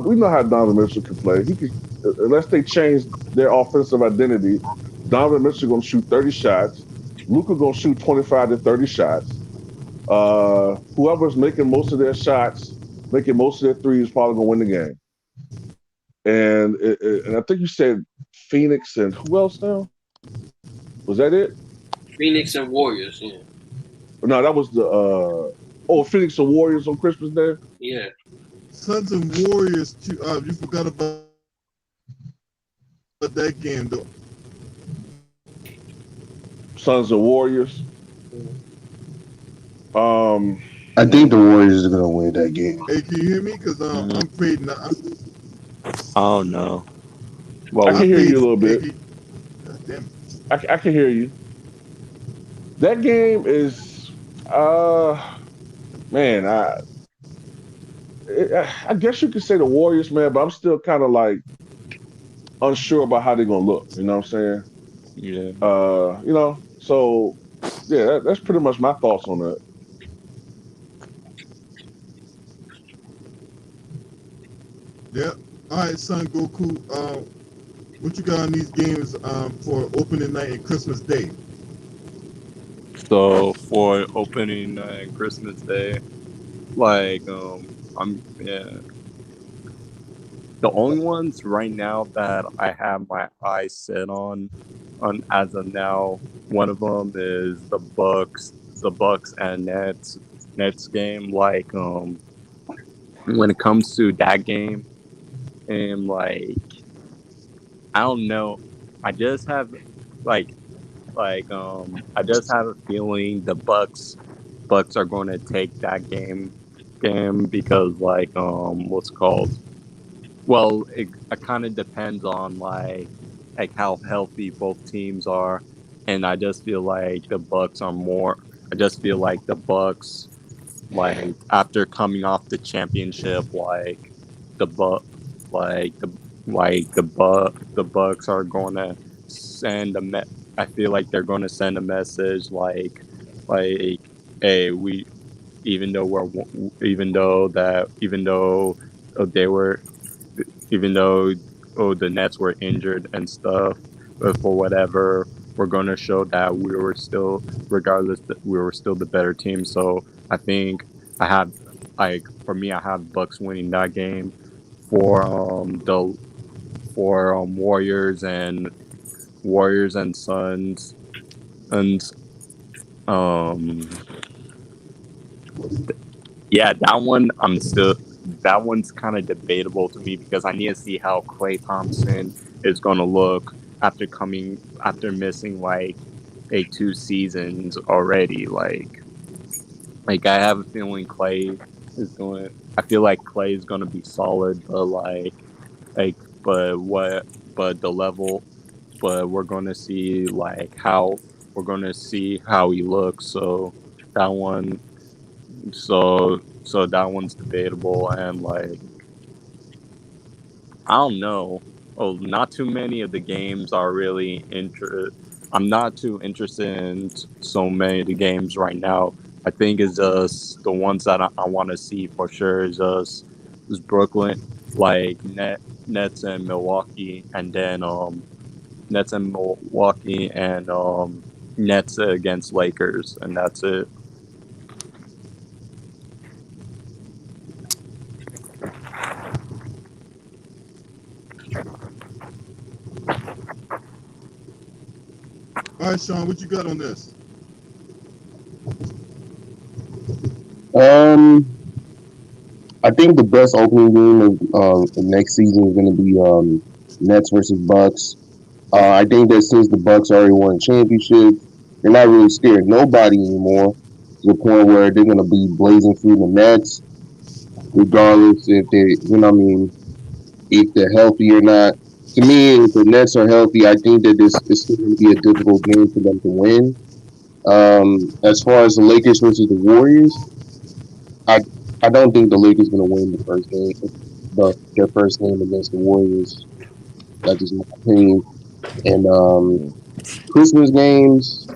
C: we know how Donovan Mitchell can play. He could unless they change their offensive identity. Donovan Mitchell gonna shoot 30 shots. Luka gonna shoot 25 to 30 shots. Whoever's making most of their shots, making most of their threes, probably gonna win the game. And I think you said Phoenix and who else now? Was that it?
B: Phoenix and Warriors. Yeah,
C: No, that was the Phoenix and Warriors on Christmas Day.
B: yeah.
A: Suns and Warriors. You forgot about that game though.
C: Suns and Warriors. Um,
E: I think the Warriors are gonna win that game.
A: Hey, can you hear me? Because I'm fading.
D: Oh no.
C: I
D: Well,
C: can hear you a little bit.
A: God damn it.
C: I can hear you. That game is, man. I guess you could say the Warriors, man, but I'm still kind of like unsure about how they're gonna look. You know what I'm saying?
D: yeah.
C: So yeah, that's pretty much my thoughts on that.
A: Yeah. All right, son, Goku. What you got on these games for opening night and Christmas Day?
D: So for opening night and Christmas Day, like I'm yeah. The only ones right now that I have my eyes set on as of now, one of them is the Bucks and Nets game. Like when it comes to that game, and like I don't know, I just have like I just have a feeling the Bucks are going to take that game because what's it called. Well, it kind of depends on like how healthy both teams are, and I just feel like the Bucks are more. I just feel like the Bucks, like after coming off the championship, the Buck, like the Bucks are going to send I feel like they're going to send a message like, hey, we even though we're even though they were even though the Nets were injured and stuff, but for whatever, we're going to show that we were still, regardless, that we were still the better team. So I think I have, like, for me, I have Bucks winning that game. For the for Warriors and Suns, and um yeah, that one's kind of debatable to me because I need to see how Klay Thompson is going to look after missing like 2 seasons already. Like Like I have a feeling Clay is going. I feel like Clay is going to be solid, but like, but what, but the level, but we're going to see like how we're going to see how he looks. So that one, so that one's debatable, and like I don't know. Oh, not too many of the games are really I'm not too interested in so many of the games right now. I think it's just the ones that I want to see for sure is Brooklyn, like Nets and Milwaukee, and then Nets and Milwaukee and Nets against Lakers, and that's it.
A: All right, Sean, what you got on this?
E: I think the best opening game of next season is going to be Nets versus Bucks. I think that since the Bucks already won championships, they're not really scared of nobody anymore. To the point where they're going to be blazing through the Nets, regardless if they, if they're healthy or not. To me, if the Nets are healthy, I think that this is still going to be a difficult game for them to win. As far as the Lakers versus the Warriors, I I don't think the Lakers going to win the first game, their first game against the Warriors. That's just my opinion. And
C: Mm.
E: Christmas games,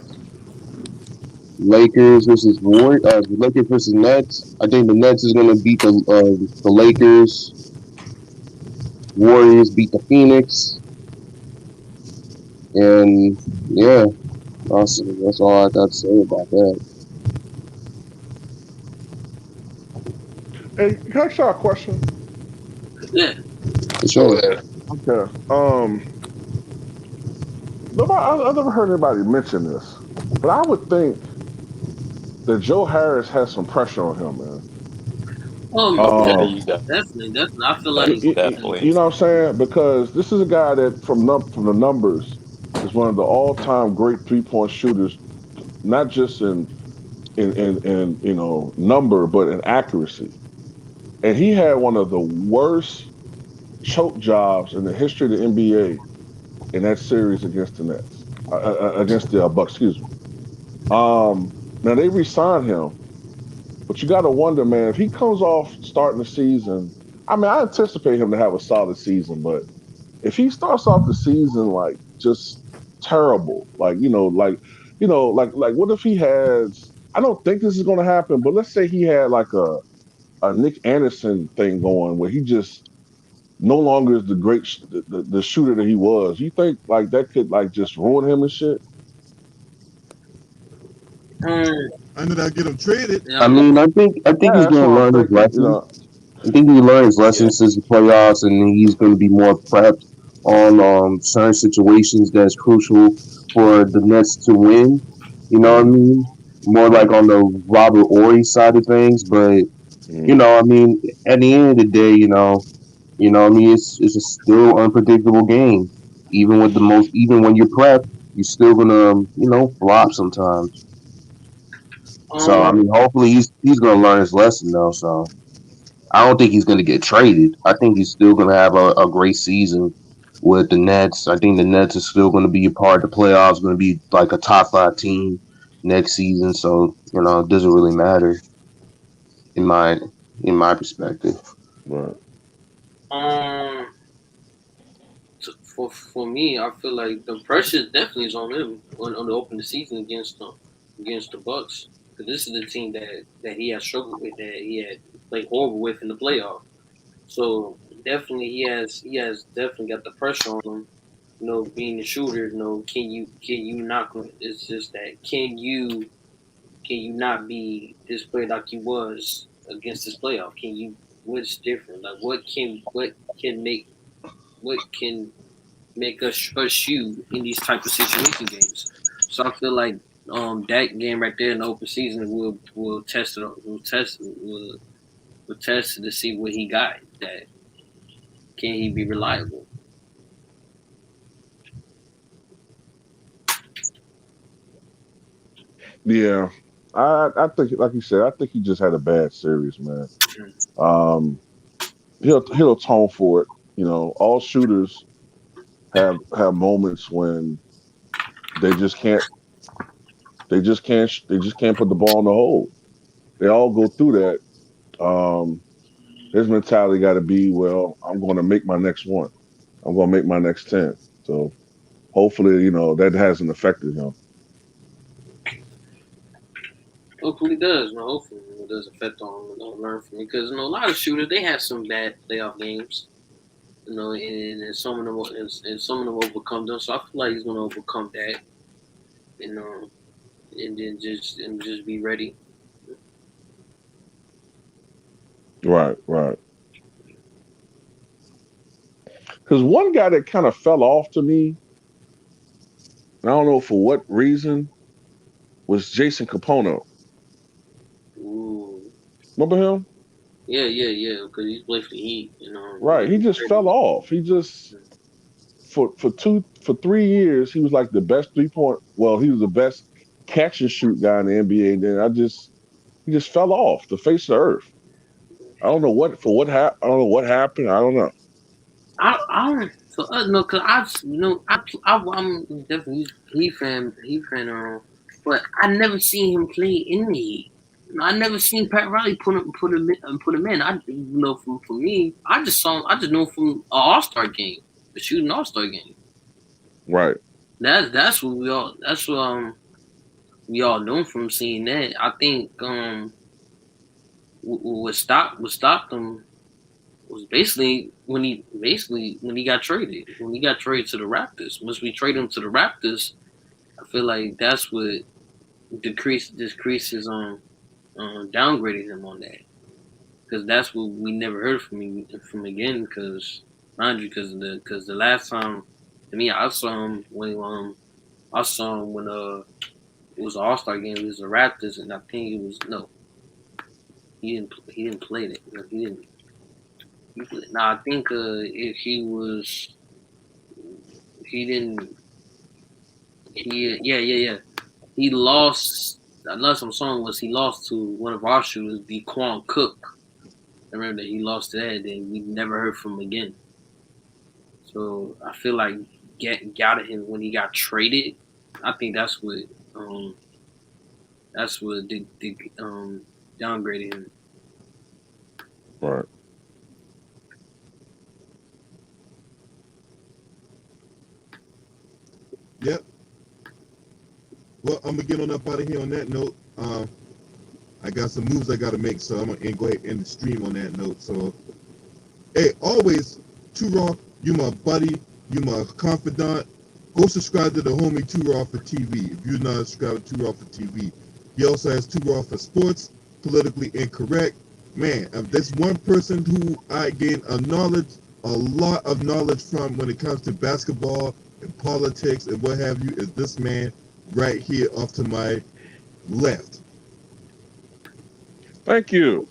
E: Lakers versus Nets. I think the Nets is going to beat the Lakers. Warriors beat the Phoenix, and yeah, that's all I got to say about that.
C: Hey, can I ask y'all a question?
B: Yeah.
E: For sure.
C: Okay. I never heard anybody mention this, but I would think that Joe Harris has some pressure on him, man.
D: Oh yeah,
C: Um,
B: Definitely. I feel
D: de-
B: like
D: definitely.
C: you know what I'm saying? Because this is a guy that from the numbers is one of the all time great 3-point shooters, not just in number, but in accuracy. And he had one of the worst choke jobs in the history of the NBA in that series against the Nets, against the Bucks. Excuse me. Now they re-signed him, but you got to wonder, man, if he comes off starting the season. I mean, I anticipate him to have a solid season, but if he starts off the season like just terrible, like what if he has? I don't think this is going to happen, but let's say he had like a Nick Anderson thing going where he just no longer is the great the shooter that he was. You think like that could like just ruin him and shit?
B: um,
A: I know that get him traded.
B: yeah,
E: I
B: I'm
E: mean, I think
C: Yeah,
E: he's
C: that's
E: going
C: what
E: to
C: I'm
E: learn his
C: thinking.
E: lesson. I think he learned his
D: Yeah.
E: lesson since the playoffs, and he's going to be more prepped on certain situations that's crucial for the Nets to win. You know what I
C: Mm,
E: mean? More like on the Robert Ory side of things, but
C: mm,
E: at the end of the day, it's a still unpredictable game. Even when you're prepped, you're still gonna flop sometimes. So I
B: um,
E: mean, hopefully he's gonna learn his lesson though. So I don't think he's going to get traded. I think he's still going to have a great season with the Nets. I think the Nets is still going to be a part of the playoffs, going to be like a top five team next season. So it doesn't really matter in my perspective.
C: right.
B: um, for me, I feel like the pressure definitely is on him on the opening season against the Bucks, because this is the team that he has struggled with, that he had played horrible with in the playoff. So definitely he has definitely got the pressure on him. Being a shooter, can you not? It's just that can you not be this player like you was against this playoff? Can you? What's different? Like what can make us trust you in these type of situation games? So I feel like that game right there in the open season will test it. Will test it to see what he got. That can he be reliable?
C: Yeah. I think, like you said, I think he just had a bad series, man. Um, he'll atone for it. You know, all shooters have moments when they just can't they just can't put the ball in the hole. They all go through that. His mentality got to be, well, I'm going to make my next one. I'm going to make my next 10. So hopefully, you know, that hasn't affected him.
B: Hopefully it does. No, hopefully it does affect on learn from me because a lot of shooters they have some bad playoff games. And some of them and some of them overcome them. So I feel like he's gonna overcome that. You know, and then just be ready.
C: Right. Because one guy that kind of fell off to me, and I don't know for what reason, was Jason Capono.
B: Ooh.
C: Remember him?
B: Yeah. Because he's played for the Heat.
C: Right. He just fell off. He just for 3 years he was like the best 3-point. Well, he was the best catch and shoot guy in the NBA. And then he just fell off the face of the earth. I don't know what happened. I don't know what happened. I don't know.
B: I don't. So no, cause I'm definitely he fan but I never seen him play in the Heat. I never seen Pat Riley put him in. For me, I just know him from an All-Star game, the shooting All-Star game.
C: Right.
B: That's what we all know from seeing that. I think what stopped him was basically when he got traded. When he got traded to the Raptors. Once we trade him to the Raptors, I feel like that's what decreases downgraded him on that. Because that's what we never heard from again. Because mind you, because the last time to me I saw him when it was an All-Star game. It was the Raptors, and I think it was no. He didn't play it. No, he didn't. Nah, I think if he didn't. Yeah. He lost. The last I'm saying was he lost to one of our shooters, the Quan Cook. I remember that he lost to that, and we never heard from him again. So I feel like got him when he got traded. I think that's what downgraded him.
C: Right.
A: Yep. Well, I'm gonna get on up out of here on that note. I got some moves I gotta make, so I'm gonna go ahead and end the stream on that note. So, hey, always, Too Raw, you my buddy, you my confidant. Go subscribe to the homie Too Raw for TV. If you're not subscribed to Too Raw for TV, he also has Too Raw for Sports, Politically Incorrect. Man, if there's one person who I gain a lot of knowledge from when it comes to basketball and politics and what have you, is this man right here off to my left.
C: Thank you.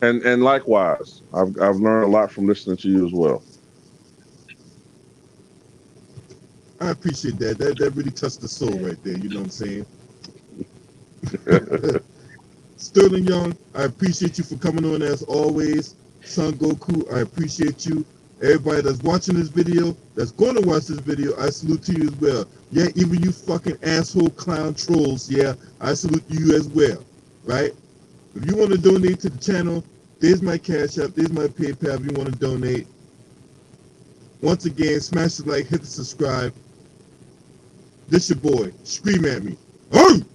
C: And likewise, I've learned a lot from listening to you as well.
A: I appreciate that. That really touched the soul right there. You know what I'm saying? Sterling Young, I appreciate you for coming on as always. Son Goku, I appreciate you. Everybody that's watching this video, that's going to watch this video, I salute to you as well. Yeah, even you fucking asshole clown trolls, yeah, I salute you as well, right? If you want to donate to the channel, there's my Cash App, there's my PayPal if you want to donate. Once again, smash the like, hit the subscribe. This your boy. Scream at me.